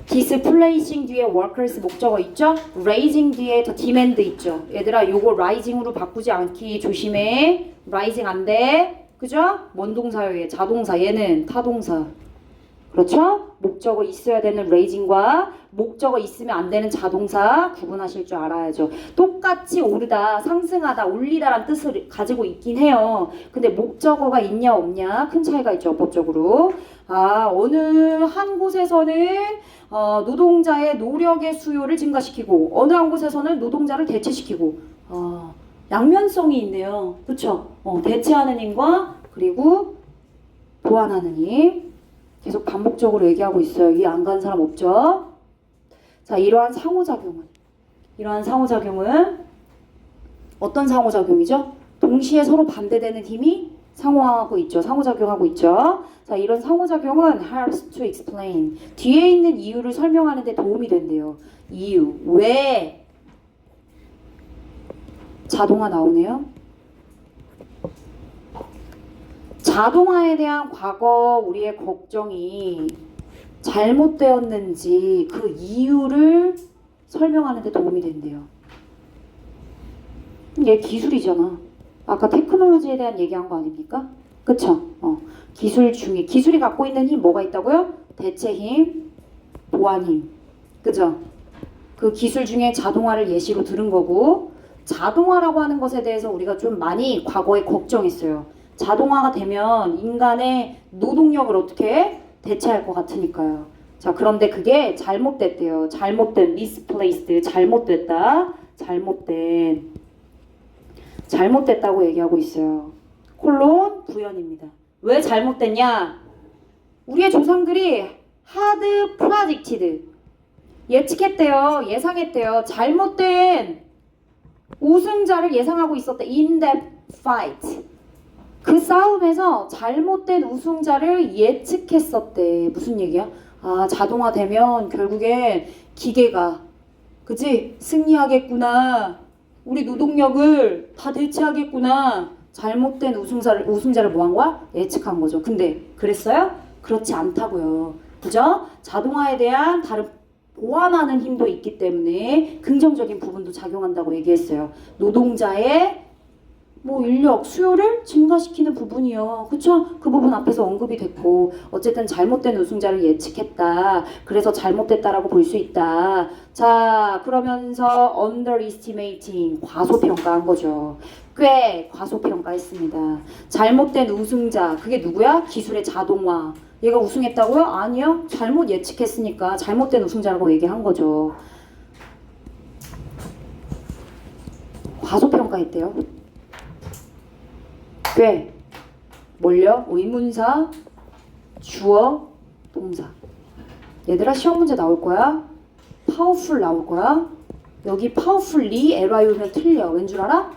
displacing 뒤에 workers 목적어 있죠? raising 뒤에 더 demand 있죠? 얘들아 요거 rising으로 바꾸지 않기 조심해. rising 안 돼. 그죠? 뭔 동사요? 얘 자동사. 얘는 타동사. 그렇죠? 목적어 있어야 되는 raising과 목적어 있으면 안 되는 자동사 구분하실 줄 알아야죠. 똑같이 오르다, 상승하다, 올리다란 뜻을 가지고 있긴 해요. 근데 목적어가 있냐 없냐 큰 차이가 있죠. 법적으로. 어느 한 곳에서는 노동자의 노력의 수요를 증가시키고 어느 한 곳에서는 노동자를 대체시키고 양면성이 있네요. 그쵸? 대체하는 힘과 그리고 보완하는 힘. 계속 반복적으로 얘기하고 있어요. 이해 안 가는 사람 없죠? 자, 이러한 상호작용은 어떤 상호작용이죠? 동시에 서로 반대되는 힘이 상호하고 있죠. 상호작용하고 있죠. 자, 이런 상호작용은 helps to explain. 뒤에 있는 이유를 설명하는 데 도움이 된대요. 이유. 왜? 자동화 나오네요. 자동화에 대한 과거 우리의 걱정이 잘못되었는지 그 이유를 설명하는 데 도움이 된대요. 얘 기술이잖아. 아까 테크놀로지에 대한 얘기한 거 아닙니까? 그쵸? 기술 중에 기술이 갖고 있는 힘 뭐가 있다고요? 대체 힘, 보완 힘. 그죠? 그 기술 중에 자동화를 예시로 들은 거고 자동화라고 하는 것에 대해서 우리가 좀 많이 과거에 걱정했어요. 자동화가 되면 인간의 노동력을 어떻게 대체할 것 같으니까요. 자, 그런데 그게 잘못됐대요. 잘못된 misplaced, 잘못됐다고 얘기하고 있어요. 콜론 부연입니다. 왜 잘못됐냐? 우리의 조상들이 hard predicted 예측했대요. 예상했대요. 잘못된 우승자를 예상하고 있었대. in that fight. 그 싸움에서 잘못된 우승자를 예측했었대. 무슨 얘기야? 자동화되면 결국엔 기계가 그치? 승리하겠구나. 우리 노동력을 다 대체하겠구나. 잘못된 우승자를 뭐 한 거야? 예측한 거죠. 근데 그랬어요? 그렇지 않다고요. 그죠? 자동화에 대한 다른 보완하는 힘도 있기 때문에 긍정적인 부분도 작용한다고 얘기했어요. 노동자의 인력 수요를 증가시키는 부분이요. 그쵸? 그 부분 앞에서 언급이 됐고 어쨌든 잘못된 우승자를 예측했다. 그래서 잘못됐다라고 볼 수 있다. 자, 그러면서 underestimating 과소평가한 거죠. 꽤 과소평가했습니다. 잘못된 우승자 그게 누구야? 기술의 자동화. 얘가 우승했다고요? 아니요. 잘못 예측했으니까 잘못된 우승자라고 얘기한 거죠. 과소평가했대요. 꽤 뭘요? 의문사, 주어, 동사. 얘들아 시험 문제 나올 거야. powerful 나올 거야. 여기 powerfully ly면 틀려. 왠 줄 알아?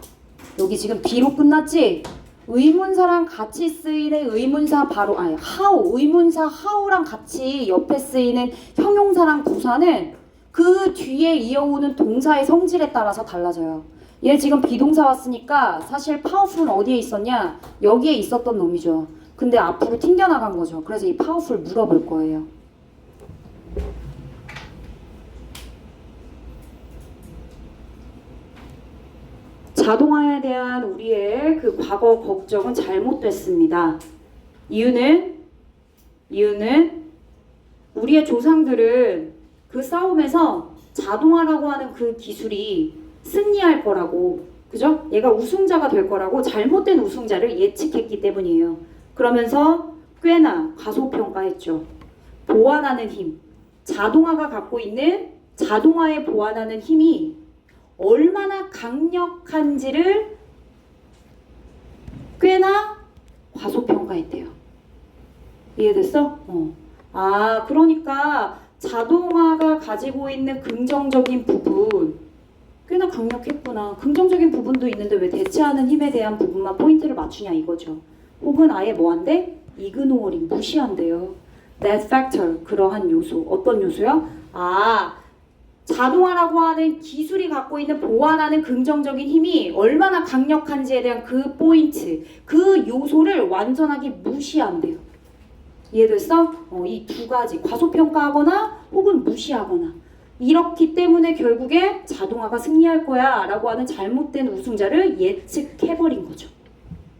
여기 지금 B로 끝났지? 의문사랑 같이 쓰이는 의문사 바로 아니 how 의문사 how랑 같이 옆에 쓰이는 형용사랑 부사는 그 뒤에 이어오는 동사의 성질에 따라서 달라져요. 얘 지금 비동사 왔으니까 사실 powerful은 어디에 있었냐? 여기에 있었던 놈이죠. 근데 앞으로 튕겨나간 거죠. 그래서 이 powerful 물어볼 거예요. 자동화에 대한 우리의 그 과거 걱정은 잘못됐습니다. 이유는 우리의 조상들은 그 싸움에서 자동화라고 하는 그 기술이 승리할 거라고, 그죠? 얘가 우승자가 될 거라고 잘못된 우승자를 예측했기 때문이에요. 그러면서 꽤나 과소평가했죠. 보완하는 힘, 자동화가 갖고 있는 자동화에 보완하는 힘이 얼마나 강력한지를 꽤나 과소평가했대요. 이해됐어? 아, 그러니까 자동화가 가지고 있는 긍정적인 부분 꽤나 강력했구나. 긍정적인 부분도 있는데 왜 대체하는 힘에 대한 부분만 포인트를 맞추냐 이거죠. 혹은 아예 뭐한대? ignoring, 무시한대요. That factor, 그러한 요소. 어떤 요소요? 아, 자동화라고 하는 기술이 갖고 있는 보완하는 긍정적인 힘이 얼마나 강력한지에 대한 그 포인트, 그 요소를 완전하게 무시한대요. 이해됐어? 이 두 가지, 과소평가하거나 혹은 무시하거나. 이렇기 때문에 결국에 자동화가 승리할 거야 라고 하는 잘못된 우승자를 예측해버린 거죠.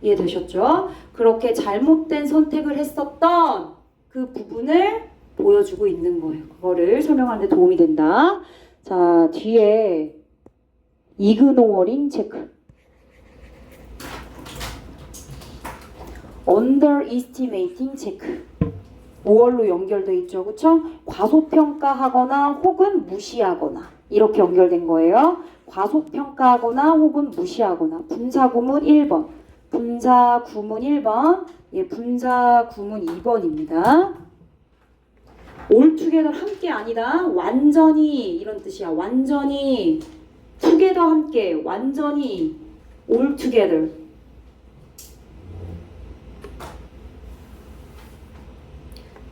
이해되셨죠? 그렇게 잘못된 선택을 했었던 그 부분을 보여주고 있는 거예요. 그거를 설명하는 데 도움이 된다. 자, 뒤에 ignoring 체크. underestimating 체크. 5월로 연결돼 있죠. 그쵸? 과소평가하거나 혹은 무시하거나 이렇게 연결된 거예요. 과소평가하거나 혹은 무시하거나. 분사구문 1번. 분사구문 1번. 예, 분사구문 2번입니다. all together 함께 아니다. 완전히 이런 뜻이야. 완전히 together 함께. 완전히 all together.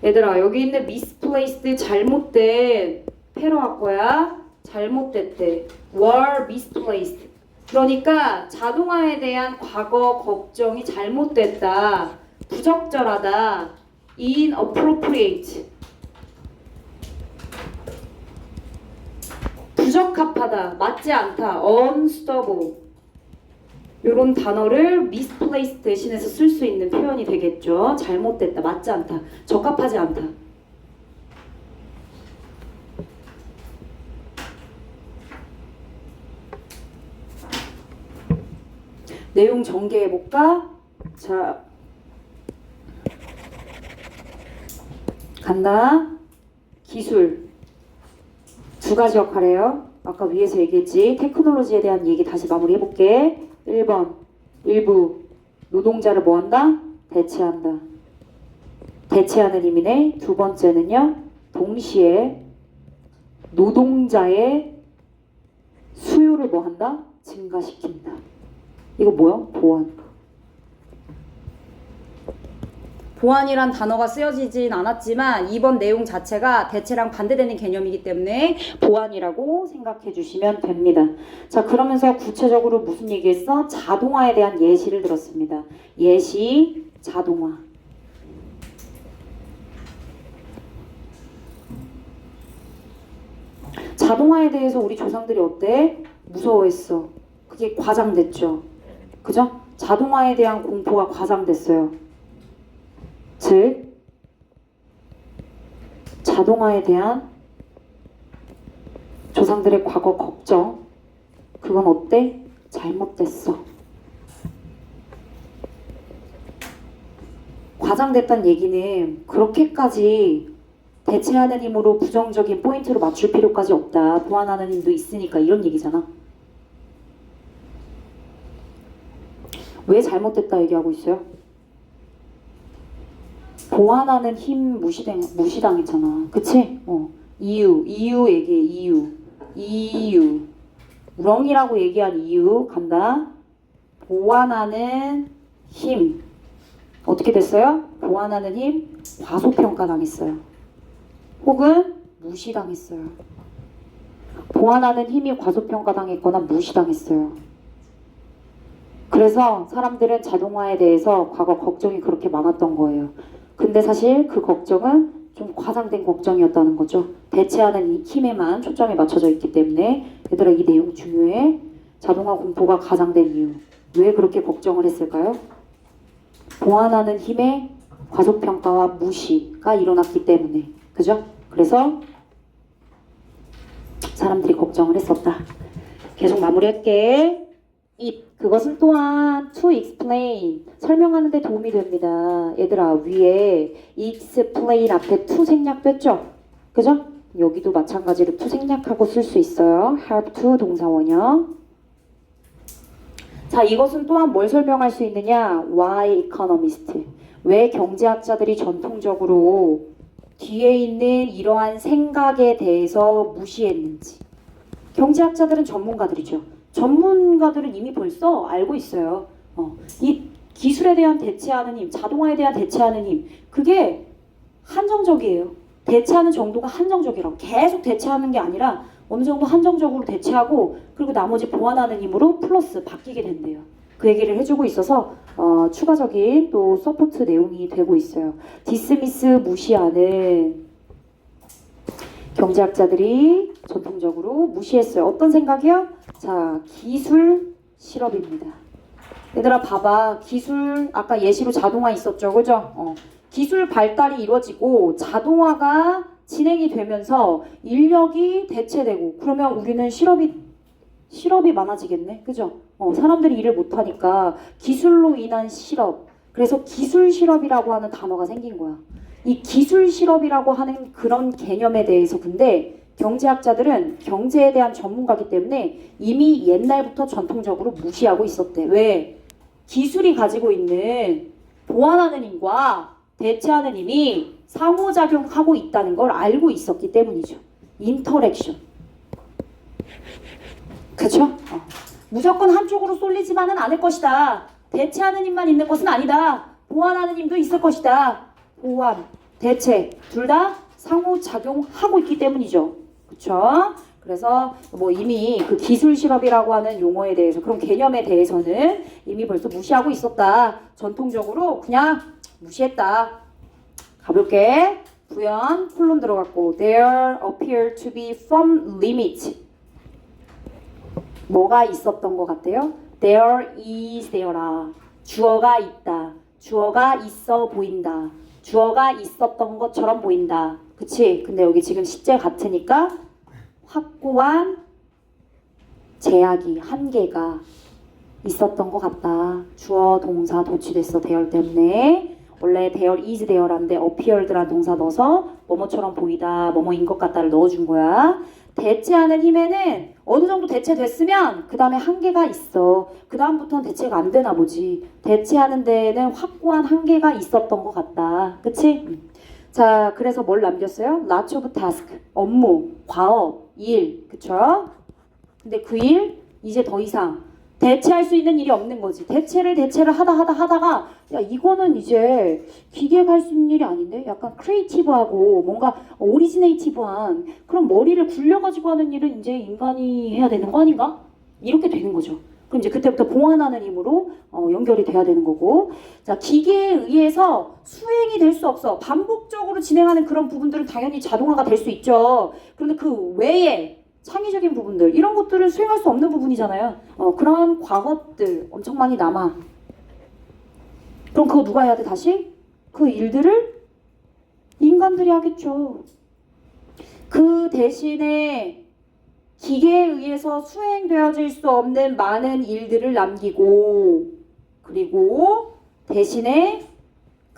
얘들아 여기 있는 misplaced 잘못된 패러할 거야. 잘못됐대. were misplaced. 그러니까 자동화에 대한 과거 걱정이 잘못됐다. 부적절하다. inappropriate. 부적합하다. 맞지 않다. unsuitable. 이런 단어를 misplaced 대신해서 쓸 수 있는 표현이 되겠죠. 잘못됐다, 맞지 않다, 적합하지 않다. 내용 전개해볼까? 자, 간다. 기술 두 가지 역할이에요. 아까 위에서 얘기했지. 테크놀로지에 대한 얘기 다시 마무리해볼게. 1번, 일부 노동자를 뭐한다? 대체한다. 대체하는 의미네. 두 번째는요, 동시에 노동자의 수요를 뭐한다? 증가시킨다. 이거 뭐야? 보완. 보완이란 단어가 쓰여지진 않았지만 이번 내용 자체가 대체랑 반대되는 개념이기 때문에 보완이라고 생각해 주시면 됩니다. 자, 그러면서 구체적으로 무슨 얘기했어? 자동화에 대한 예시를 들었습니다. 예시, 자동화. 자동화에 대해서 우리 조상들이 어때? 무서워했어. 그게 과장됐죠. 그죠? 자동화에 대한 공포가 과장됐어요. 즉, 자동화에 대한 조상들의 과거 걱정, 그건 어때? 잘못됐어. 과장됐다는 얘기는 그렇게까지 대체하는 힘으로 부정적인 포인트로 맞출 필요까지 없다. 보완하는 힘도 있으니까 이런 얘기잖아. 왜 잘못됐다 얘기하고 있어요? 보완하는 힘 무시당했잖아. 그치? 이유 얘기해. 이유. wrong이라고 얘기한 이유 간다. 보완하는 힘. 어떻게 됐어요? 보완하는 힘 과소평가 당했어요. 혹은 무시당했어요. 보완하는 힘이 과소평가 당했거나 무시당했어요. 그래서 사람들은 자동화에 대해서 과거 걱정이 그렇게 많았던 거예요. 근데 사실 그 걱정은 좀 과장된 걱정이었다는 거죠. 대체하는 이 힘에만 초점이 맞춰져 있기 때문에. 얘들아, 이 내용 중요해. 자동화 공포가 가장된 이유. 왜 그렇게 걱정을 했을까요? 보완하는 힘의 과소평가와 무시가 일어났기 때문에. 그죠? 그래서 사람들이 걱정을 했었다. 계속 마무리할게. 그것은 또한 to explain, 설명하는 데 도움이 됩니다. 얘들아, 위에 explain 앞에 to 생략됐죠? 그죠? 여기도 마찬가지로 to 생략하고 쓸 수 있어요. help to 동사원형. 자, 이것은 또한 뭘 설명할 수 있느냐? Why economist, 왜 경제학자들이 전통적으로 뒤에 있는 이러한 생각에 대해서 무시했는지. 경제학자들은 전문가들이죠. 전문가들은 이미 벌써 알고 있어요. 이 기술에 대한 대체하는 힘, 자동화에 대한 대체하는 힘, 그게 한정적이에요. 대체하는 정도가 한정적이라고. 계속 대체하는 게 아니라 어느 정도 한정적으로 대체하고, 그리고 나머지 보완하는 힘으로 플러스 바뀌게 된대요. 그 얘기를 해주고 있어서 추가적인 또 서포트 내용이 되고 있어요. 디스미스, 무시하는 경제학자들이 전통적으로 무시했어요. 어떤 생각이요? 자, 기술 실업입니다. 얘들아, 봐봐. 기술, 아까 예시로 자동화 있었죠, 그죠? 기술 발달이 이루어지고 자동화가 진행이 되면서 인력이 대체되고, 그러면 우리는 실업이 많아지겠네, 그죠? 사람들이 일을 못하니까 기술로 인한 실업, 그래서 기술 실업이라고 하는 단어가 생긴 거야. 이 기술 실업이라고 하는 그런 개념에 대해서 근데 경제학자들은 경제에 대한 전문가이기 때문에 이미 옛날부터 전통적으로 무시하고 있었대. 왜? 기술이 가지고 있는 보완하는 힘과 대체하는 힘이 상호작용하고 있다는 걸 알고 있었기 때문이죠. 인터랙션. 그쵸? 무조건 한쪽으로 쏠리지만은 않을 것이다. 대체하는 힘만 있는 것은 아니다. 보완하는 힘도 있을 것이다. 보완, 대체 둘 다 상호작용하고 있기 때문이죠. 그쵸? 그래서 뭐 이미 그 기술 실업이라고 하는 용어에 대해서, 그런 개념에 대해서는 이미 벌써 무시하고 있었다. 전통적으로 그냥 무시했다. 가볼게. 부연 콜론 들어갔고, there appear to be some limit. 뭐가 있었던 것 같아요? there is there라. 주어가 있다. 주어가 있어 보인다. 주어가 있었던 것처럼 보인다. 그치? 근데 여기 지금 시제 같으니까 확고한 제약이, 한계가 있었던 것 같다. 주어 동사 도취됐어. there 때문에. 원래 there is there란데 appeared란 동사 넣어서 뭐뭐처럼 보이다, 뭐뭐인 것 같다를 넣어준 거야. 대체하는 힘에는 어느 정도 대체됐으면 그 다음에 한계가 있어. 그 다음부터는 대체가 안 되나 보지. 대체하는 데에는 확고한 한계가 있었던 것 같다. 그치? 자, 그래서 뭘 남겼어요? Lots of task, 업무, 과업, 일. 그쵸? 근데 그 일 이제 더 이상 대체할 수 있는 일이 없는 거지. 대체를 하다가 야, 이거는 이제 기계가 할 수 있는 일이 아닌데? 약간 크리에이티브하고 뭔가 오리지네이티브한 그런 머리를 굴려가지고 하는 일은 이제 인간이 해야 되는 거 아닌가? 이렇게 되는 거죠. 그럼 이제 그때부터 보완하는 힘으로 연결이 돼야 되는 거고. 자, 기계에 의해서 수행이 될 수 없어. 반복적으로 진행하는 그런 부분들은 당연히 자동화가 될 수 있죠. 그런데 그 외에 창의적인 부분들, 이런 것들은 수행할 수 없는 부분이잖아요. 그런 과업들 엄청 많이 남아. 그럼 그거 누가 해야 돼 다시? 그 일들을 인간들이 하겠죠. 그 대신에 기계에 의해서 수행되어질 수 없는 많은 일들을 남기고, 그리고 대신에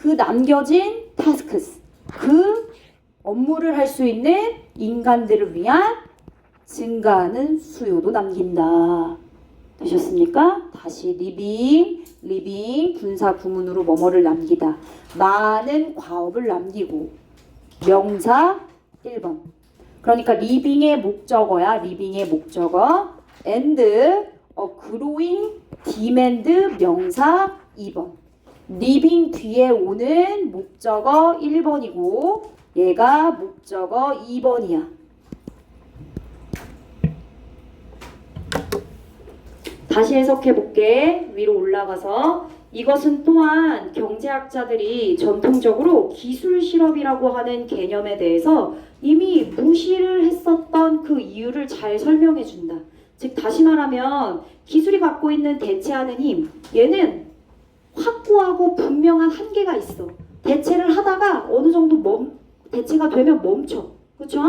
그 남겨진 tasks, 그 업무를 할 수 있는 인간들을 위한 증가하는 수요도 남긴다. 되셨습니까? 다시 living 분사 구문으로 뭐뭐를 남기다. 많은 과업을 남기고 명사 1번. 그러니까 living의 목적어야. living의 목적어 and a growing demand 명사 2번. living 뒤에 오는 목적어 1번이고 얘가 목적어 2번이야. 다시 해석해 볼게. 위로 올라가서 이것은 또한 경제학자들이 전통적으로 기술 실업이라고 하는 개념에 대해서 이미 무시를 했었던 그 이유를 잘 설명해 준다. 즉 다시 말하면 기술이 갖고 있는 대체하는 힘, 얘는 확고하고 분명한 한계가 있어. 대체를 하다가 어느 정도 대체가 되면 멈춰. 그렇죠?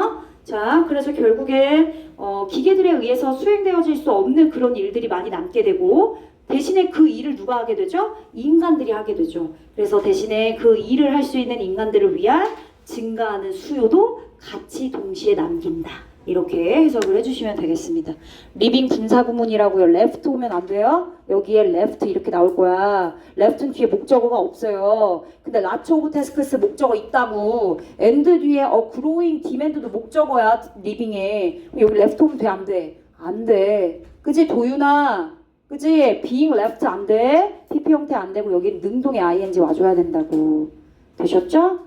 자, 그래서 결국에 기계들에 의해서 수행되어질 수 없는 그런 일들이 많이 남게 되고 대신에 그 일을 누가 하게 되죠? 인간들이 하게 되죠. 그래서 대신에 그 일을 할 수 있는 인간들을 위한 증가하는 수요도 같이 동시에 남긴다. 이렇게 해석을 해주시면 되겠습니다. 리빙 분사 구문이라고요. left 오면 안 돼요. 여기에 left 이렇게 나올 거야. left는 뒤에 목적어가 없어요. 근데 lots of tasks 목적어 있다고. and 뒤에 growing demand도 목적어야. 리빙에. 여기 left 오면 돼? 안 돼? 안 돼. 그지 도윤아? 그지? being left 안 돼? PP 형태 안 되고 여기 능동의 ing 와줘야 된다고. 되셨죠?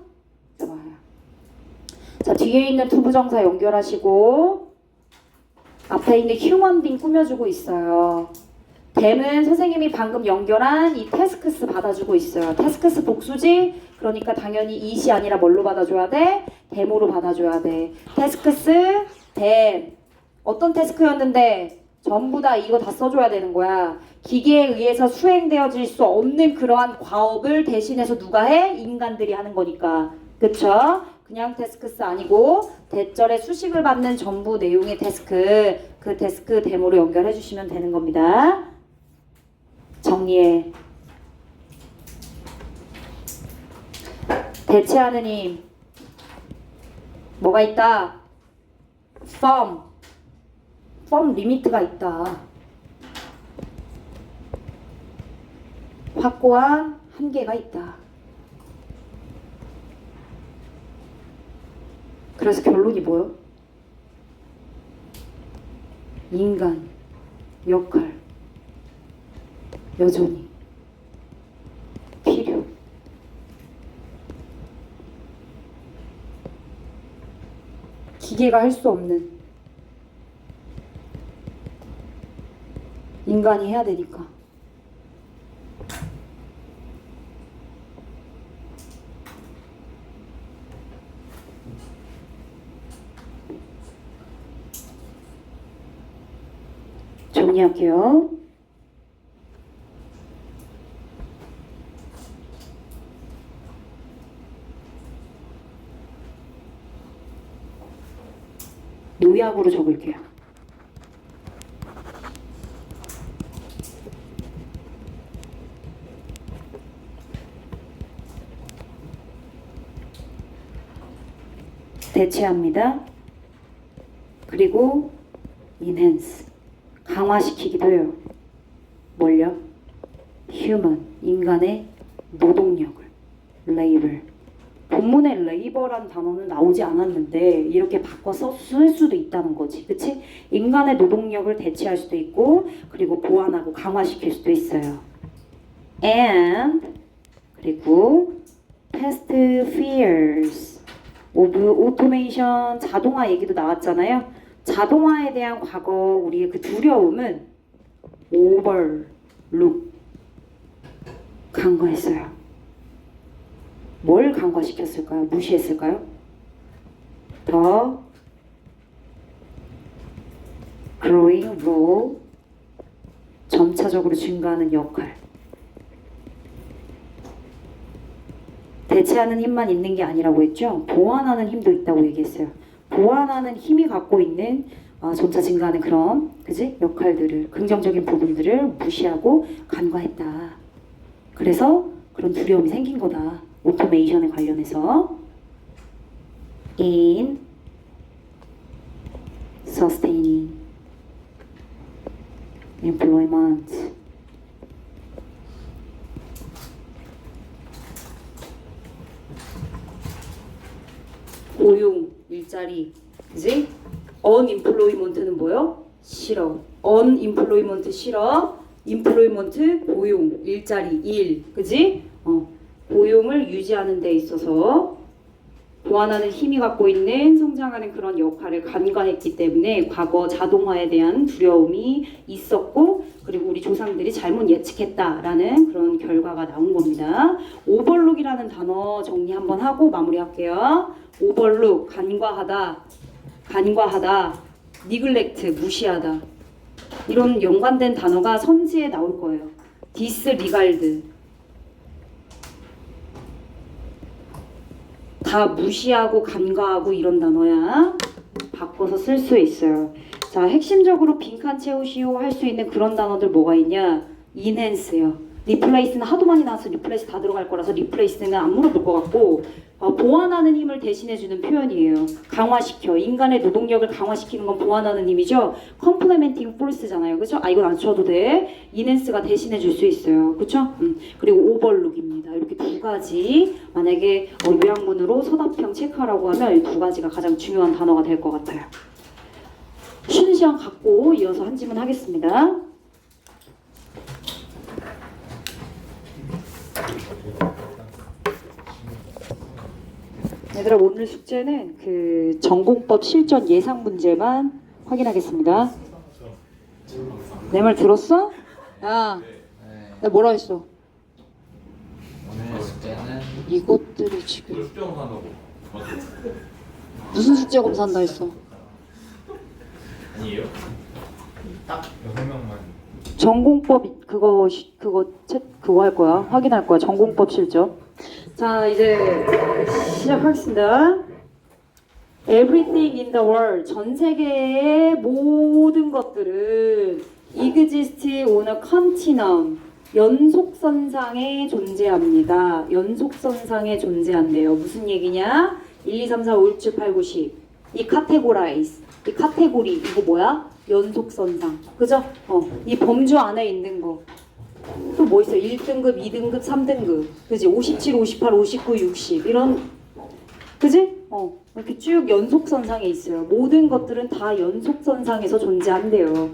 좋아요. 자, 뒤에 있는 투부정사 연결하시고 앞에 있는 human being 꾸며주고 있어요. them은 선생님이 방금 연결한 이 tasks 받아주고 있어요. tasks 복수지? 그러니까 당연히 it이 아니라 뭘로 받아줘야 돼? them으로 받아줘야 돼. tasks, them. 어떤 태스크였는데 전부 다 이거 다 써줘야 되는 거야. 기계에 의해서 수행되어질 수 없는 그러한 과업을 대신해서 누가 해? 인간들이 하는 거니까. 그쵸? 그냥 태스크스 아니고 대절에 수식을 받는 전부 내용의 태스크, 그 태스크 데모로 연결해 주시면 되는 겁니다. 정리해. 대체하는 힘 뭐가 있다? firm 리미트가 있다. 확고한 한계가 있다. 그래서 결론이 뭐예요? 인간, 역할, 여전히 필요. 기계가 할 수 없는 인간이 해야 되니까. 정리할게요. 요약으로 적을게요. 대체합니다. 그리고 enhance 강화시키기도 해요. 뭘요? human 인간의 노동력을 labor. 본문에 labor란 단어는 나오지 않았는데 이렇게 바꿔서 쓸 수도 있다는 거지. 그치? 인간의 노동력을 대체할 수도 있고 그리고 보완하고 강화시킬 수도 있어요. and 그리고 past fears of automation 자동화 얘기도 나왔잖아요. 자동화에 대한 과거 우리의 그 두려움은 overlook 간과했어요. 뭘 간과시켰을까요? 무시했을까요? 더 growing role 점차적으로 증가하는 역할. 대체하는 힘만 있는 게 아니라고 했죠. 보완하는 힘도 있다고 얘기했어요. 보완하는 힘이 갖고 있는 점차 증가하는 그런 그지? 역할들을 긍정적인 부분들을 무시하고 간과했다. 그래서 그런 두려움이 생긴 거다. 오토메이션에 관련해서 in sustaining employment. 고용, 일자리, 그지? unemployment는 뭐요? 싫어. unemployment 싫어. employment 고용, 일자리, 일, 그지? 고용을 유지하는 데 있어서 보완하는 힘이 갖고 있는 성장하는 그런 역할을 간과했기 때문에 과거 자동화에 대한 두려움이 있었고 그리고 우리 조상들이 잘못 예측했다라는 그런 결과가 나온 겁니다. 오버룩이라는 단어 정리 한번 하고 마무리할게요. 오버룩, 간과하다, 니글렉트, 무시하다 이런 연관된 단어가 선지에 나올 거예요. 디스리갈드 다 무시하고 간과하고 이런 단어야. 바꿔서 쓸 수 있어요. 자, 핵심적으로 빈칸 채우시오 할 수 있는 그런 단어들 뭐가 있냐? enhance요. replace는 하도 많이 나와서 replace 다 들어갈 거라서 replace는 안 물어볼 것 같고 보완하는 힘을 대신해주는 표현이에요. 강화시켜. 인간의 노동력을 강화시키는 건 보완하는 힘이죠. complementing force잖아요. 그죠? 이건 안 쳐도 돼. enhance가 대신해줄 수 있어요. 그쵸? 그리고 overlook입니다. 이렇게 두 가지 만약에 요약문으로 서답형 체크하라고 하면 이 두 가지가 가장 중요한 단어가 될 것 같아요. 쉬는 시간 갖고 이어서 한 질문 하겠습니다. 얘들아, 오늘 숙제는 그 전공법 실전 예상 문제만 확인하겠습니다. 내 말 들었어? 야, 내가 뭐라 했어? 오늘 숙제는 이것들이 지금 숙제 검사한다고. 무슨 숙제 검사한다 했어? 아니에요? 딱 6명만. 전공법 그거 할 거야. 확인할 거야. 전공법 실전. 자, 이제 시작하겠습니다. Everything in the world, 전 세계의 모든 것들은 exist on a continuum, 연속선상에 존재합니다. 연속선상에 존재한대요. 무슨 얘기냐? 1, 2, 3, 4, 5, 6, 7, 8, 9, 10. 이 categorize, 이 카테고리, 이거 뭐야? 연속선상. 그죠? 이 범주 안에 있는 거. 또 뭐 있어? 1등급, 2등급, 3등급. 그지? 57, 58, 59, 60. 이런, 그지? 이렇게 쭉 연속선상에 있어요. 모든 것들은 다 연속선상에서 존재한대요.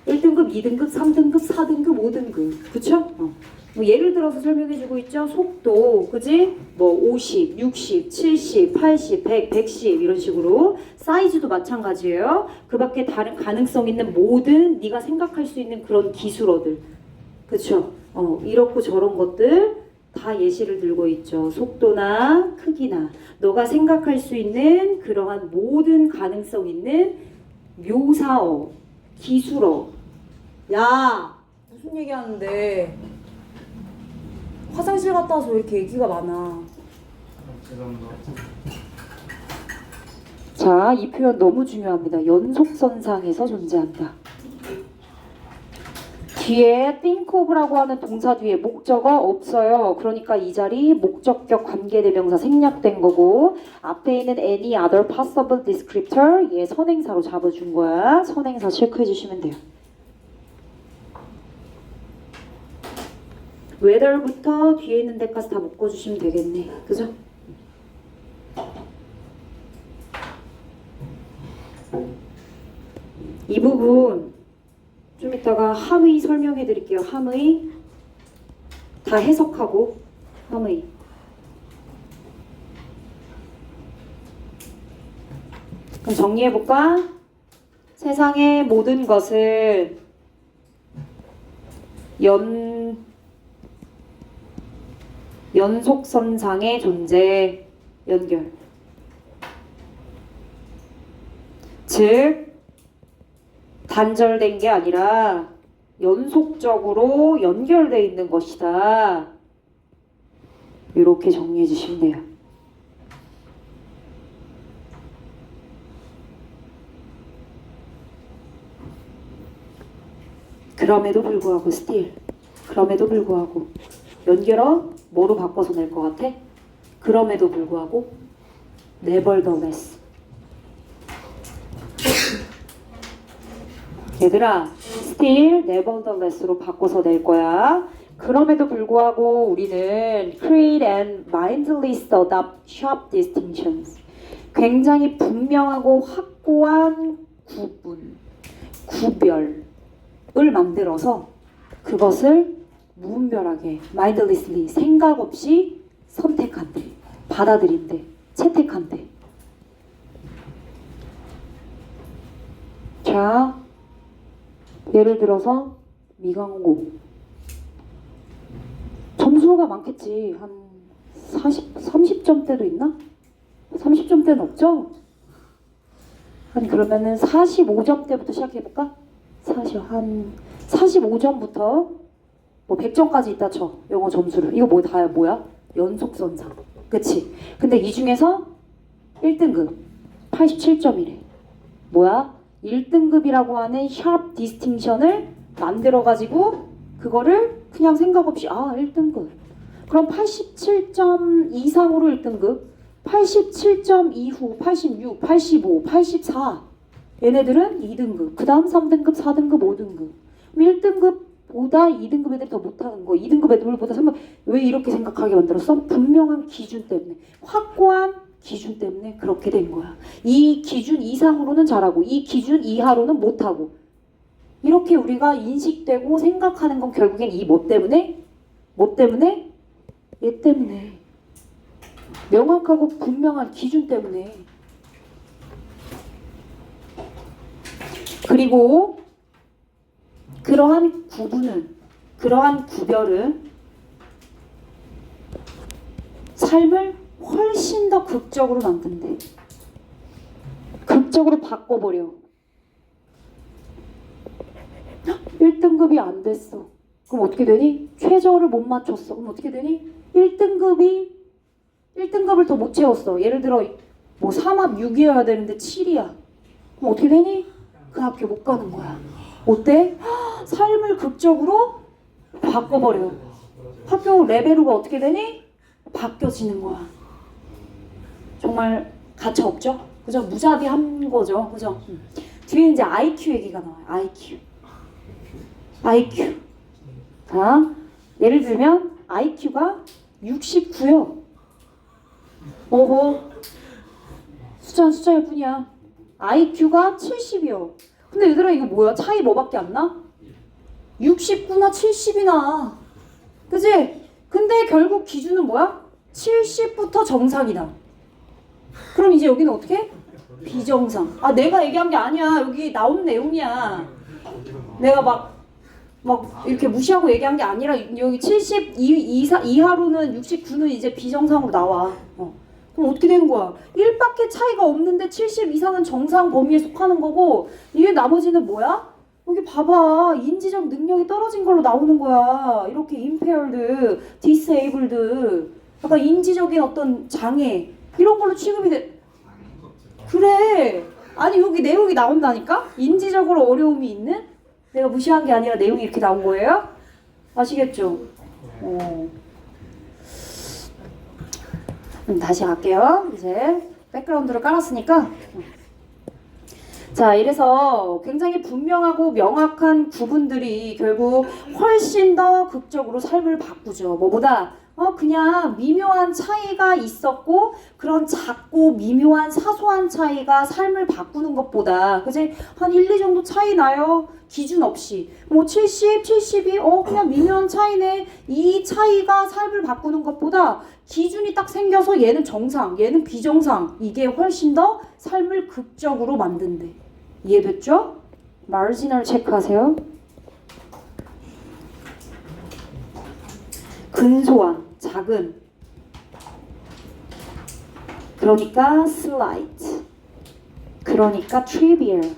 1등급, 2등급, 3등급, 4등급, 5등급. 그쵸? 뭐 예를 들어서 설명해주고 있죠. 속도, 그지? 뭐 50, 60, 70, 80, 100, 110 이런 식으로. 사이즈도 마찬가지예요. 그 밖에 다른 가능성 있는 모든 네가 생각할 수 있는 그런 기술어들. 그쵸? 이렇고 저런 것들 다 예시를 들고 있죠. 속도나 크기나 너가 생각할 수 있는 그러한 모든 가능성 있는 묘사어, 기술어. 야! 무슨 얘기하는데? 화장실 갔다 와서 왜 이렇게 얘기가 많아? 죄송합니다. 자, 이 표현 너무 중요합니다. 연속선상에서 존재한다. 뒤에 think of라고 하는 동사 뒤에 목적어 없어요. 그러니까 이 자리 목적격 관계대명사 생략된 거고 앞에 있는 any other possible descriptor 얘 선행사로 잡아준 거야. 선행사 체크해 주시면 돼요. whether부터 뒤에 있는 데까지 다 묶어주시면 되겠네. 그죠? 이 부분 좀 이따가 함의 설명해 드릴게요. 함의 다 해석하고 함의 그럼 정리해 볼까? 세상의 모든 것은 연속선상의 존재 연결 즉 단절된 게 아니라 연속적으로 연결되어 있는 것이다. 이렇게 정리해 주시면 돼요. 그럼에도 불구하고 그럼에도 불구하고 연결어 뭐로 바꿔서 낼 것 같아? 그럼에도 불구하고 nevertheless. 얘들아, still, nevertheless로 바꿔서 낼 거야. 그럼에도 불구하고 우리는 create and mindless adopt sharp distinctions. 굉장히 분명하고 확고한 구별을 만들어서 그것을 무분별하게, mindlessly, 생각 없이 선택한대, 받아들인대, 채택한대. 자, 예를 들어서 미광고 점수가 많겠지. 한 30점대도 있나? 30점대는 없죠? 아니 그러면은 45점대부터 시작해볼까? 한 45점부터 뭐 100점까지 있다 쳐. 영어 점수를. 이거 뭐 다야 뭐야? 연속선상. 그치? 근데 이 중에서 1등급 87점이래. 뭐야? 1등급이라고 하는 샵 디스팅션을 만들어가지고 그거를 그냥 생각 없이 1등급. 그럼 87점 이상으로 1등급, 87점 이후 86, 85, 84 얘네들은 2등급, 그 다음 3등급, 4등급, 5등급. 1등급보다 2등급 애들이 더 못하는 거, 2등급 애들보다 3등급. 왜 이렇게 생각하게 만들었어? 분명한 기준 때문에, 확고한 기준 때문에 그렇게 된 거야. 이 기준 이상으로는 잘하고 이 기준 이하로는 못하고, 이렇게 우리가 인식되고 생각하는 건 결국엔 이 뭐 때문에? 뭐 때문에? 얘 때문에. 명확하고 분명한 기준 때문에. 그리고 그러한 그러한 구별은 삶을 훨씬 더 극적으로 만든대. 극적으로 바꿔버려. 1등급이 안 됐어. 그럼 어떻게 되니? 최저를 못 맞췄어. 그럼 어떻게 되니? 1등급을 더 못 채웠어. 예를 들어 뭐 3합 6이어야 되는데 7이야. 그럼 어떻게 되니? 그 학교 못 가는 거야. 어때? 삶을 극적으로 바꿔버려. 학교 레벨로가 어떻게 되니? 바뀌어지는 거야. 정말 가차 없죠? 그죠? 무자비한 거죠. 그죠? 뒤에 이제 IQ 얘기가 나와요. IQ. 자, 예를 들면 IQ가 69요. 숫자일 뿐이야. IQ가 70이요. 근데 얘들아 이거 뭐야? 차이 뭐밖에 안 나? 69나 70이나. 그치? 근데 결국 기준은 뭐야? 70부터 정상이다. 그럼 이제 여기는 어떻게? 비정상. 내가 얘기한 게 아니야. 여기 나온 내용이야. 내가 막 이렇게 무시하고 얘기한 게 아니라 여기 70 이하로는 69는 이제 비정상으로 나와. 그럼 어떻게 되는 거야? 1밖에 차이가 없는데 70 이상은 정상 범위에 속하는 거고, 이게 나머지는 뭐야? 여기 봐봐. 인지적 능력이 떨어진 걸로 나오는 거야. 이렇게 impaired, disabled, 약간 인지적인 어떤 장애 이런 걸로 취급이 돼. 그래. 아니 여기 내용이 나온다니까? 인지적으로 어려움이 있는? 내가 무시한 게 아니라 내용이 이렇게 나온 거예요? 아시겠죠? 다시 갈게요. 이제 백그라운드를 깔았으니까. 자, 이래서 굉장히 분명하고 명확한 구분들이 결국 훨씬 더 극적으로 삶을 바꾸죠. 뭐보다 그냥 미묘한 차이가 있었고 그런 작고 미묘한 사소한 차이가 삶을 바꾸는 것보다, 그지? 한 1, 2 정도 차이 나요. 기준 없이. 뭐 70, 72, 그냥 미묘한 차이네. 이 차이가 삶을 바꾸는 것보다 기준이 딱 생겨서 얘는 정상, 얘는 비정상. 이게 훨씬 더 삶을 극적으로 만든대. 이해됐죠? 마지널 체크하세요. 근소한, 작은. 그러니까 slight. 그러니까 trivial.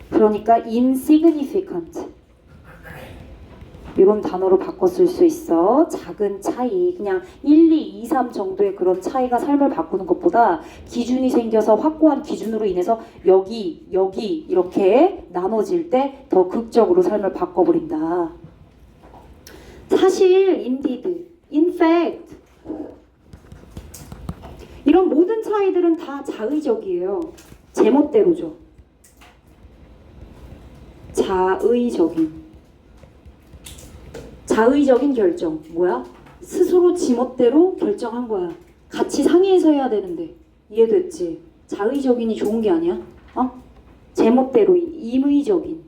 그러니까 insignificant. 이런 단어로 바꿔 쓸 수 있어. 작은 차이, 그냥 1, 2, 2, 3 정도의 그런 차이가 삶을 바꾸는 것보다 기준이 생겨서 확고한 기준으로 인해서 여기 이렇게 나눠질 때 더 극적으로 삶을 바꿔버린다. 사실, indeed, in fact, 이런 모든 차이들은 다 자의적이에요. 제멋대로죠. 자의적인 결정. 뭐야? 스스로 지멋대로 결정한 거야. 같이 상의해서 해야 되는데. 이해됐지? 자의적인이 좋은 게 아니야. 제멋대로인, 임의적인.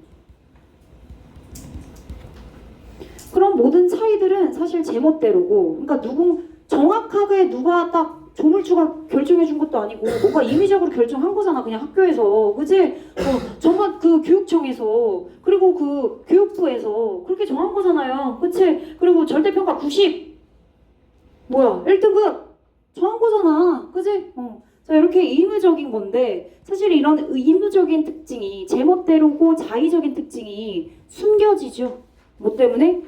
그런 모든 차이들은 사실 제멋대로고, 그러니까 정확하게 누가 딱 조물주가 결정해 준 것도 아니고 뭔가 임의적으로 결정한 거잖아. 그냥 학교에서, 그지? 정말 그 교육청에서, 그리고 그 교육부에서 그렇게 정한 거잖아요. 그치? 그리고 절대평가 90 뭐야 1등급 정한 거잖아. 그지? 자, 이렇게 임의적인 건데, 사실 이런 임의적인 특징이, 제멋대로고 자의적인 특징이 숨겨지죠. 뭐 때문에?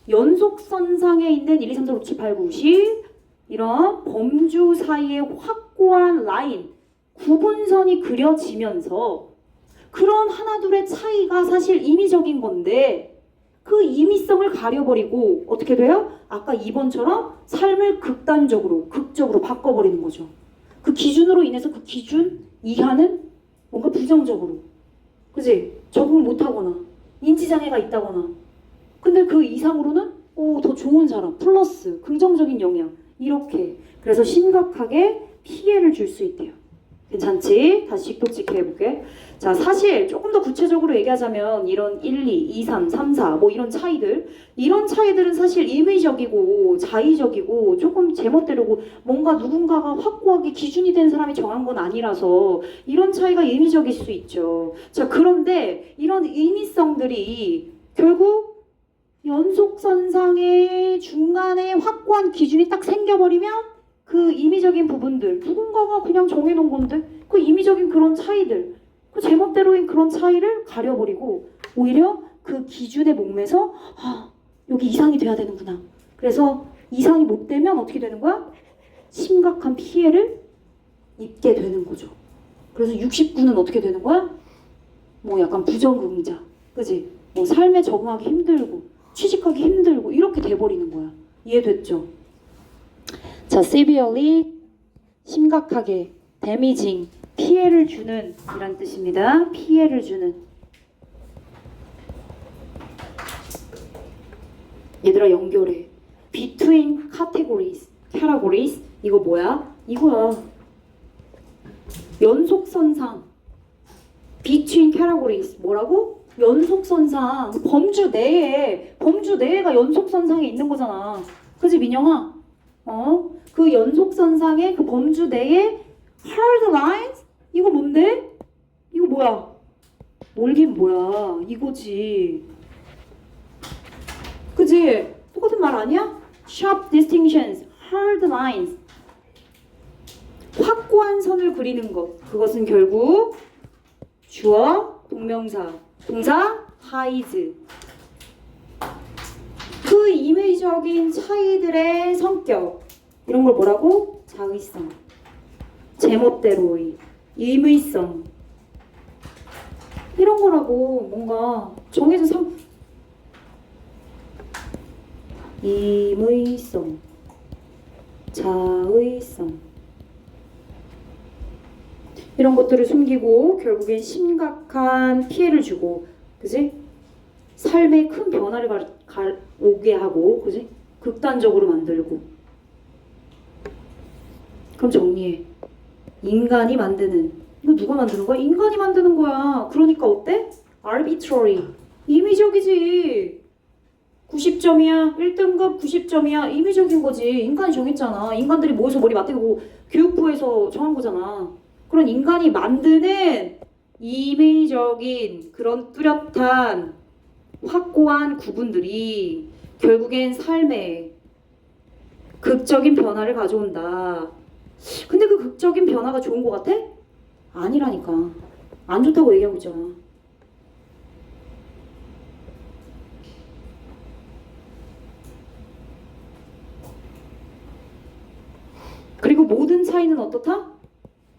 연속선상에 있는 1, 2, 3, 4, 5, 6, 7, 8, 9, 10 이런 범주 사이에 확고한 라인, 구분선이 그려지면서 그런 하나둘의 차이가 사실 임의적인 건데, 그 임의성을 가려버리고 어떻게 돼요? 아까 2번처럼 삶을 극적으로 바꿔버리는 거죠. 그 기준으로 인해서 그 기준 이하는 뭔가 부정적으로, 그지? 적응 못하거나 인지장애가 있다거나, 근데 그 이상으로는 더 좋은 사람, 플러스 긍정적인 영향, 이렇게. 그래서 심각하게 피해를 줄 수 있대요. 괜찮지? 다시 직독직해 해볼게. 자, 사실 조금 더 구체적으로 얘기하자면 이런 1, 2, 2, 3, 3, 4 뭐 이런 차이들은 사실 임의적이고 자의적이고 조금 제멋대로고, 뭔가 누군가가 확고하게 기준이 된 사람이 정한 건 아니라서 이런 차이가 임의적일 수 있죠. 자, 그런데 이런 임의성들이 결국 연속선상의 중간에 확고한 기준이 딱 생겨버리면 그 임의적인 부분들, 누군가가 그냥 정해놓은 건데 그 임의적인 그런 차이들, 그 제멋대로인 그런 차이를 가려버리고 오히려 그 기준에 목매서 여기 이상이 돼야 되는구나. 그래서 이상이 못 되면 어떻게 되는 거야? 심각한 피해를 입게 되는 거죠. 그래서 69는 어떻게 되는 거야? 뭐 약간 부정응자, 그지? 뭐 삶에 적응하기 힘들고 취직하기 힘들고 이렇게 돼버리는 거야. 이해됐죠? 자, severely, 심각하게, damaging, 피해를 주는 이란 뜻입니다. 피해를 주는. 얘들아 연결해. between categories, 이거 뭐야? 이거야. 연속선상. between categories, 뭐라고? 연속선상. 범주 내에가 연속선상에 있는 거잖아. 그지 민영아? 그 연속선상의 그 범주 내에 hard lines? 이거 뭔데? 이거 뭐야? 몰긴 뭐야? 이거지. 그지? 똑같은 말 아니야? sharp distinctions, hard lines. 확고한 선을 그리는 것. 그것은 결국 주어, 동명사, 동사 hides. 그 임의적인 차이들의 성격, 이런 걸 뭐라고? 자의성, 제멋대로의, 임의성, 이런 거라고. 뭔가 정해진 임의성, 자의성, 이런 것들을 숨기고 결국엔 심각한 피해를 주고, 그지? 삶에 큰 변화를 오게 하고, 그지? 극단적으로 만들고. 그럼 정리해. 인간이 만드는, 이거 누가 만드는 거야? 인간이 만드는 거야. 그러니까 어때? arbitrary, 임의적이지. 90점이야 1등급 90점이야 임의적인 거지. 인간이 정했잖아. 인간들이 모여서 머리 맞대고 교육부에서 정한 거잖아. 그런 인간이 만드는 임의적인 그런 뚜렷한 확고한 구분들이 결국엔 삶에 극적인 변화를 가져온다. 근데 그 극적인 변화가 좋은 것 같아? 아니라니까. 안 좋다고 얘기하고 있잖아. 그리고 모든 차이는 어떻다?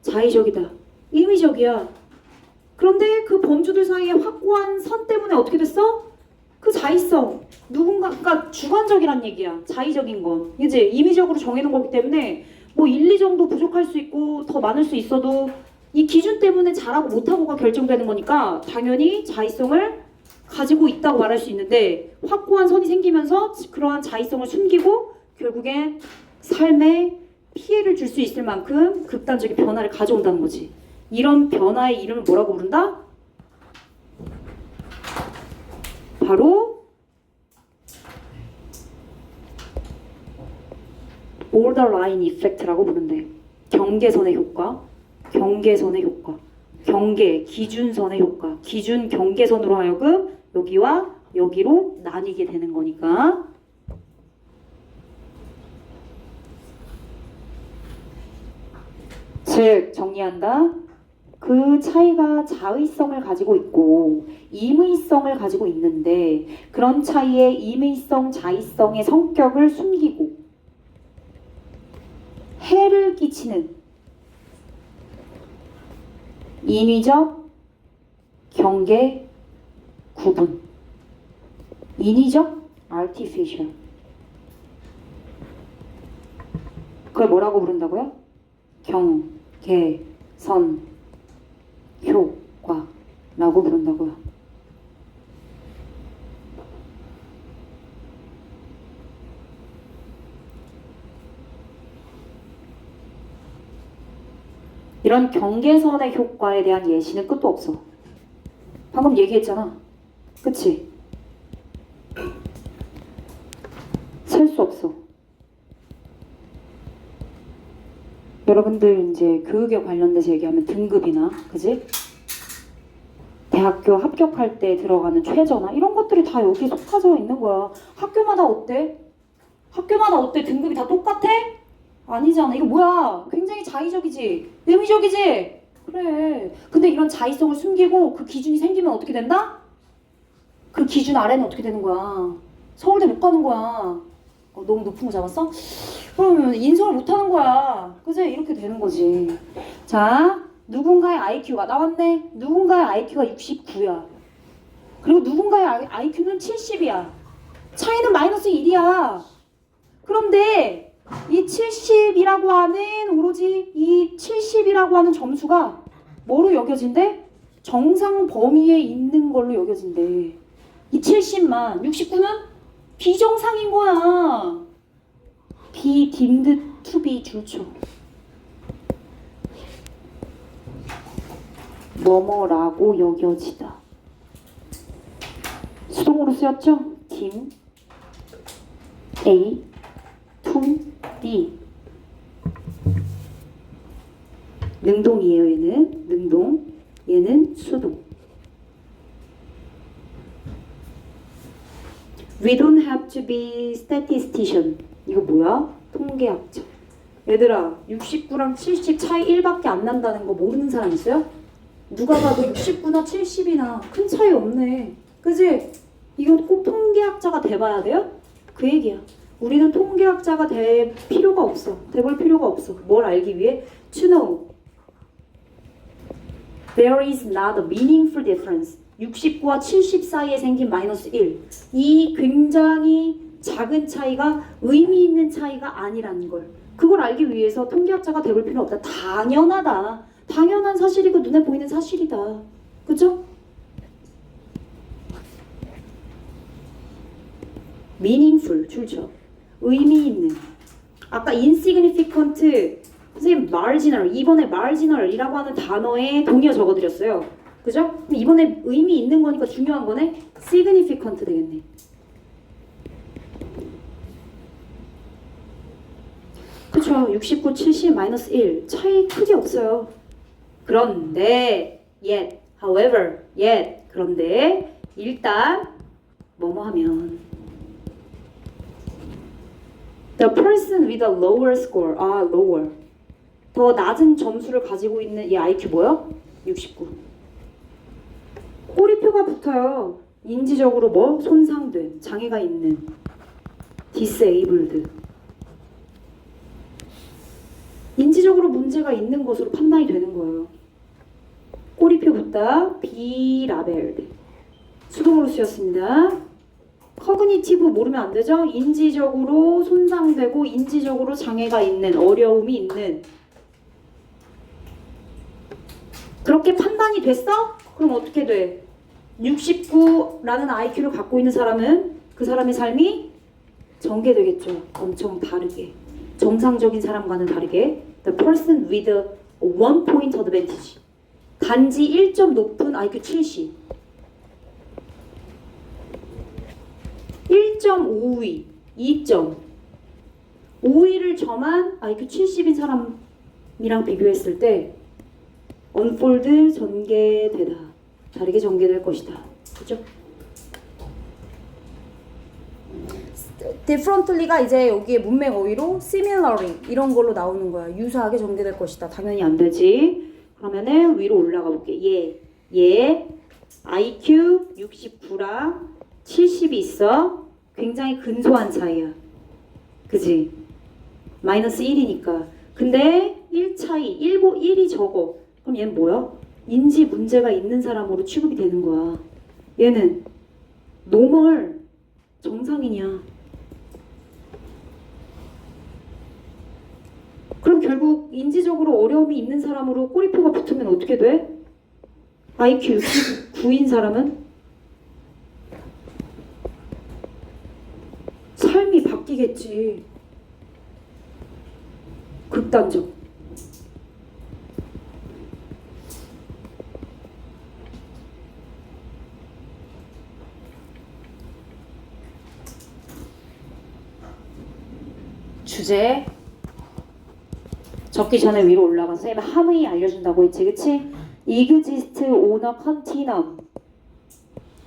자의적이다. 임의적이야. 그런데 그 범주들 사이에 확고한 선 때문에 어떻게 됐어? 그 자의성, 누군가, 그러니까 주관적이란 얘기야. 자의적인 건. 이제 임의적으로 정해놓은 거기 때문에 뭐 1, 2 정도 부족할 수 있고 더 많을 수 있어도 이 기준 때문에 잘하고 못하고가 결정되는 거니까 당연히 자의성을 가지고 있다고 말할 수 있는데 확고한 선이 생기면서 그러한 자의성을 숨기고 결국엔 삶에 피해를 줄 수 있을 만큼 극단적인 변화를 가져온다는 거지. 이런 변화의 이름을 뭐라고 부른다? 바로 borderline effect라고 부른대. 경계선의 효과, 경계선의 효과, 경계, 기준선의 효과, 기준 경계선으로 하여금 여기와 여기로 나뉘게 되는 거니까. 즉 정리한다. 그 차이가 자의성을 가지고 있고 임의성을 가지고 있는데 그런 차이의 임의성, 자의성의 성격을 숨기고 해를 끼치는 인위적 경계 구분, 인위적 artificial. 그걸 뭐라고 부른다고요? 경계선 효과라고 부른다고요. 이런 경계선의 효과에 대한 예시는 끝도 없어. 방금 얘기했잖아. 그치? 셀 수 없어. 여러분들 이제 교육에 관련돼서 얘기하면 등급이나, 그지? 대학교 합격할 때 들어가는 최저나 이런 것들이 다 여기 속하져 있는 거야. 학교마다 어때? 학교마다 어때? 등급이 다 똑같아? 아니잖아. 이거 뭐야? 굉장히 자의적이지? 의미적이지? 그래. 근데 이런 자의성을 숨기고 그 기준이 생기면 어떻게 된다? 그 기준 아래는 어떻게 되는 거야? 서울대 못 가는 거야. 너무 높은 거 잡았어? 그러면 인서울 못 하는 거야. 그지? 이렇게 되는 거지. 자, 누군가의 IQ가 나왔네. 누군가의 IQ가 69야. 그리고 누군가의 IQ는 70이야. 차이는 마이너스 1이야. 그런데 이 70이라고 하는 오로지 이 70이라고 하는 점수가 뭐로 여겨진대? 정상 범위에 있는 걸로 여겨진대. 이 70만 69는 비정상인 거야. be deemed to be 줄초. 뭐뭐라고 여겨지다. 수동으로 쓰였죠? deem A to B. 능동이에요. 얘는 능동, 얘는 수동. We don't have to be statistician. 이거 뭐야? 통계학자. 얘들아, 69랑 70 차이 1밖에 안 난다는 거 모르는 사람 있어요? 누가 봐도 69나 70이나 큰 차이 없네. 그지? 이건 꼭 통계학자가 돼봐야 돼요? 그 얘기야. 우리는 통계학자가 될 필요가 없어. 돼볼 필요가 없어. 뭘 알기 위해? To know. There is not a meaningful difference. 69와 70 사이에 생긴 마이너스 1. 이 굉장히 작은 차이가 의미 있는 차이가 아니라는 걸. 그걸 알기 위해서 통계학자가 돼볼 필요는 없다. 당연하다. 당연한 사실이고 눈에 보이는 사실이다. 그죠? meaningful 줄죠. 의미 있는. 아까 insignificant, 선생님 marginal, 이번에 marginal이라고 하는 단어에 동의어 적어드렸어요. 그죠? 그럼 이번에 의미 있는 거니까 중요한 거네. significant 되겠네. 그쵸? 69, 70, 마이너스 1 차이 크게 없어요. 그런데 yet, however, yet 그런데 일단 뭐뭐 하면 The person with a lower score. 아, lower. 더 낮은 점수를 가지고 있는 이 IQ 뭐야? 69. 꼬리표가 붙어요. 인지적으로 뭐? 손상된, 장애가 있는, disabled. 인지적으로 문제가 있는 것으로 판단이 되는 거예요. 꼬리표 붙다, be labeled. 수동으로 쓰였습니다. 커그니티브 모르면 안 되죠? 인지적으로 손상되고 인지적으로 장애가 있는, 어려움이 있는. 그렇게 판단이 됐어? 그럼 어떻게 돼? 69라는 IQ를 갖고 있는 사람은 그 사람의 삶이 전개되겠죠. 엄청 다르게. 정상적인 사람과는 다르게. The person with a 1 point advantage. 단지 1점 높은 IQ 70. 1.5위, 2점. 5위를 점한 IQ 70인 사람이랑 비교했을 때 unfold 전개되다. 다르게 전개될 것이다. 그죠? differently가 이제 여기에 문맥 어휘로 similarly 이런 걸로 나오는 거야. 유사하게 전개될 것이다. 당연히 안 되지. 그러면은 위로 올라가 볼게. 얘 IQ 69랑 70이 있어. 굉장히 근소한 차이야. 그지? 마이너스 1이니까. 근데 1 차이, 1이 적어. 그럼 얘는 뭐야? 인지 문제가 있는 사람으로 취급이 되는 거야. 얘는 노멀 정상인이야. 그럼 결국 인지적으로 어려움이 있는 사람으로 꼬리표가 붙으면 어떻게 돼? IQ 69인 사람은 삶이 바뀌겠지. 극단적. 주제 적기 전에 위로 올라가서 쌤 함의 알려준다고 했지, 그치? exist on a continuum.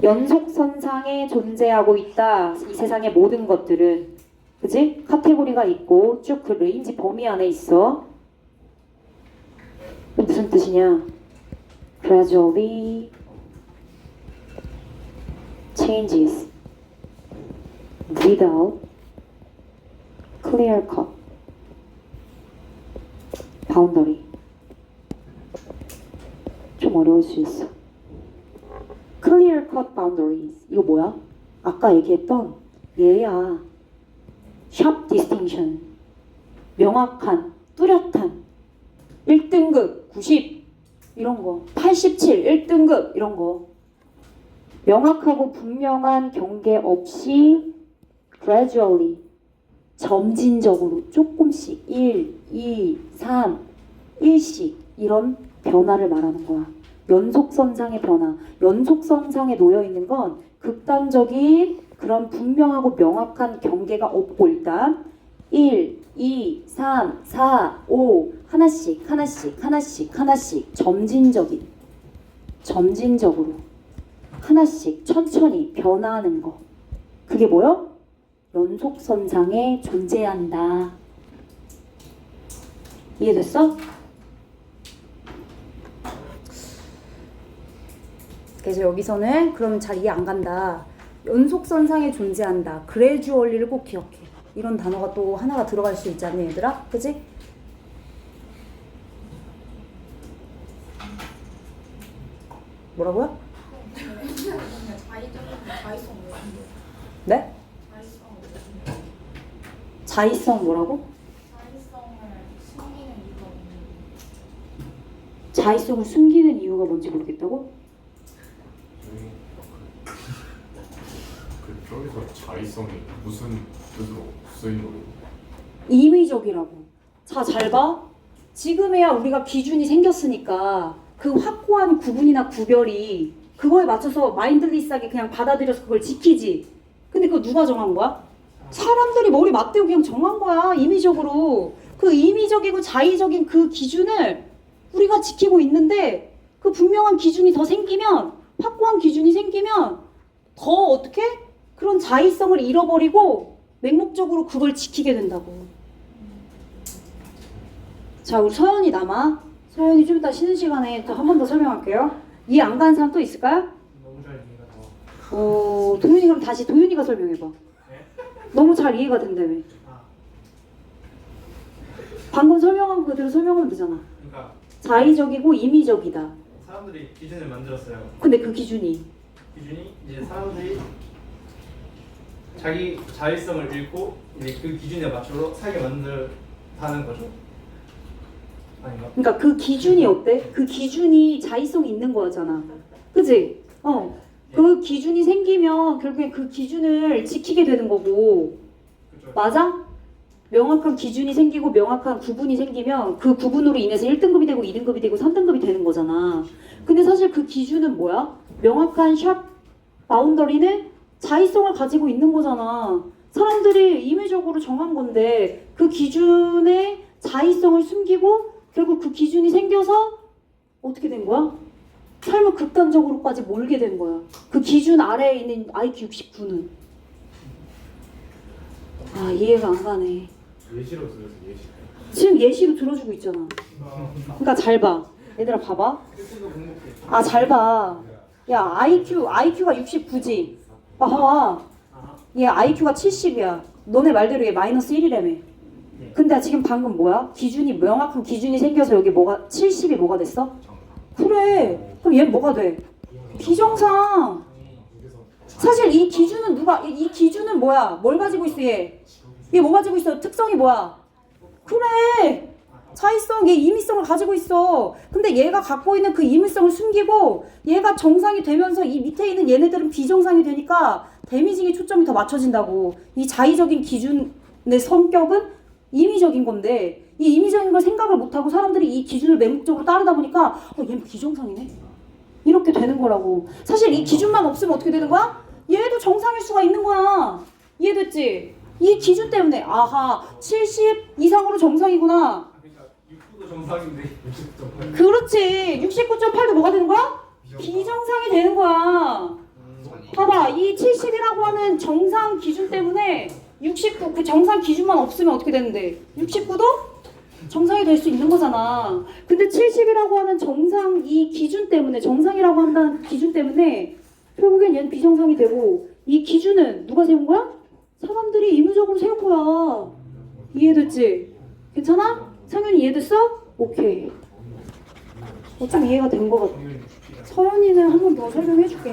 연속선상에 존재하고 있다. 이 세상의 모든 것들은, 그치? 카테고리가 있고 쭉 그 레인지 범위 안에 있어. 무슨 뜻이냐? gradually changes without clear cut boundary. 좀 어려울 수 있어. clear cut boundaries. 이거 뭐야? 아까 얘기했던 얘야. sharp distinction. 명확한, 뚜렷한. 1등급 90 이런 거. 87 1등급 이런 거. 명확하고 분명한 경계 없이 gradually 점진적으로 조금씩 1, 2, 3, 1씩 이런 변화를 말하는 거야. 연속선상의 변화. 연속선상에 놓여있는 건 극단적인 그런 분명하고 명확한 경계가 없고 일단 1, 2, 3, 4, 5 하나씩 하나씩 하나씩 하나씩 점진적으로 하나씩 천천히 변화하는 거. 그게 뭐요? 연속선상에 존재한다. 이해됐어? 그래서 여기서는 그러면 잘 이해 안 간다. 연속선상에 존재한다. gradually를 꼭 기억해. 이런 단어가 또 하나가 들어갈 수 있지 않니 얘들아? 그치? 뭐라고요? 네? 자의성 뭐라고? 자의성을 숨기는 이유가 뭔지 모르겠다고? 그쪽에서 자의성이 무슨 뜻으로 쓰인 거예요? 임의적이라고. 자, 잘 봐. 지금에야 우리가 기준이 생겼으니까 그 확고한 구분이나 구별이 그거에 맞춰서 마인드리스하게 그냥 받아들여서 그걸 지키지. 근데 그거 누가 정한 거야? 사람들이 머리 맞대고 그냥 정한 거야. 임의적으로. 그 임의적이고 자의적인 그 기준을 우리가 지키고 있는데 그 분명한 기준이 더 생기면, 확고한 기준이 생기면 더 어떻게? 그런 자의성을 잃어버리고 맹목적으로 그걸 지키게 된다고. 자, 우리 서연이 남아. 서연이 좀 이따 쉬는 시간에 또 한 번 더 설명할게요. 이해 안 가는 사람 또 있을까요? 너무 잘 이해가 더. 도윤이 그럼 다시 도윤이가 설명해봐. 네? 너무 잘 이해가 된다며. 아, 방금 설명한 거 그대로 설명하면 되잖아. 그러니까 자의적이고 임의적이다. 사람들이 기준을 만들었어요. 근데 그 기준이 기준이 이제 사람들이 자기 자율성을 잃고 이제 그 기준에 맞춰서 살게 만든다는 거죠. 아닌가? 그러니까 그 기준이 어때? 그 기준이 자의성이 있는 거잖아. 그지? 그 기준이 생기면 결국엔 그 기준을 지키게 되는 거고. 그렇죠. 맞아? 명확한 기준이 생기고 명확한 구분이 생기면 그 구분으로 인해서 1등급이 되고 2등급이 되고 3등급이 되는 거잖아. 근데 사실 그 기준은 뭐야? 명확한 샵 바운더리는 자의성을 가지고 있는 거잖아. 사람들이 임의적으로 정한 건데 그 기준의 자의성을 숨기고 결국 그 기준이 생겨서 어떻게 된 거야? 삶을 극단적으로까지 몰게 된 거야. 그 기준 아래에 있는 IQ 69는. 아, 이해가 안 가네. 예시로 들려서 예시. 지금 예시로 들어주고 있잖아. 그러니까 잘 봐. 얘들아 봐봐. 뜻도 궁금해. 아, 잘 봐. 야, IQ가 69지. 봐봐. 얘 IQ가 70이야. 너네 말대로 얘 마이너스 1이라며. 근데 지금 방금 뭐야? 명확한 기준이 생겨서 여기 70이 뭐가 됐어? 그래. 그럼 얘 뭐가 돼? 비정상. 사실 이 기준은 뭐야? 뭘 가지고 있어 얘? 얘 뭐 가지고 있어? 특성이 뭐야? 그래. 자의성, 얘 임의성을 가지고 있어. 근데 얘가 갖고 있는 그 임의성을 숨기고 얘가 정상이 되면서 이 밑에 있는 얘네들은 비정상이 되니까 데미징에 초점이 더 맞춰진다고. 이 자의적인 기준의 성격은 임의적인 건데 이 임의적인 걸 생각을 못하고 사람들이 이 기준을 맹목적으로 따르다 보니까 얘는 비정상이네. 이렇게 되는 거라고. 사실 이 기준만 없으면 어떻게 되는 거야? 얘도 정상일 수가 있는 거야. 이해됐지? 이 기준 때문에 아하 70 이상으로 정상이구나. 그러니까 6도도 정상인데 60점. 그렇지. 69.8도 뭐가 되는 거야? 비정상이 되는 거야. 봐봐, 이 70이라고 하는 정상 기준 때문에 69, 그 정상 기준만 없으면 어떻게 되는데 69도 정상이 될 수 있는 거잖아. 근데 70이라고 하는 정상 이 기준 때문에, 정상이라고 한다는 기준 때문에 결국엔 얘는 비정상이 되고, 이 기준은 누가 세운 거야? 사람들이 임의적으로 세운 거야. 이해됐지? 괜찮아? 상현이 이해됐어? 오케이. 좀 이해가 된 거 같아. 서연이는 한 번 더 설명해 줄게.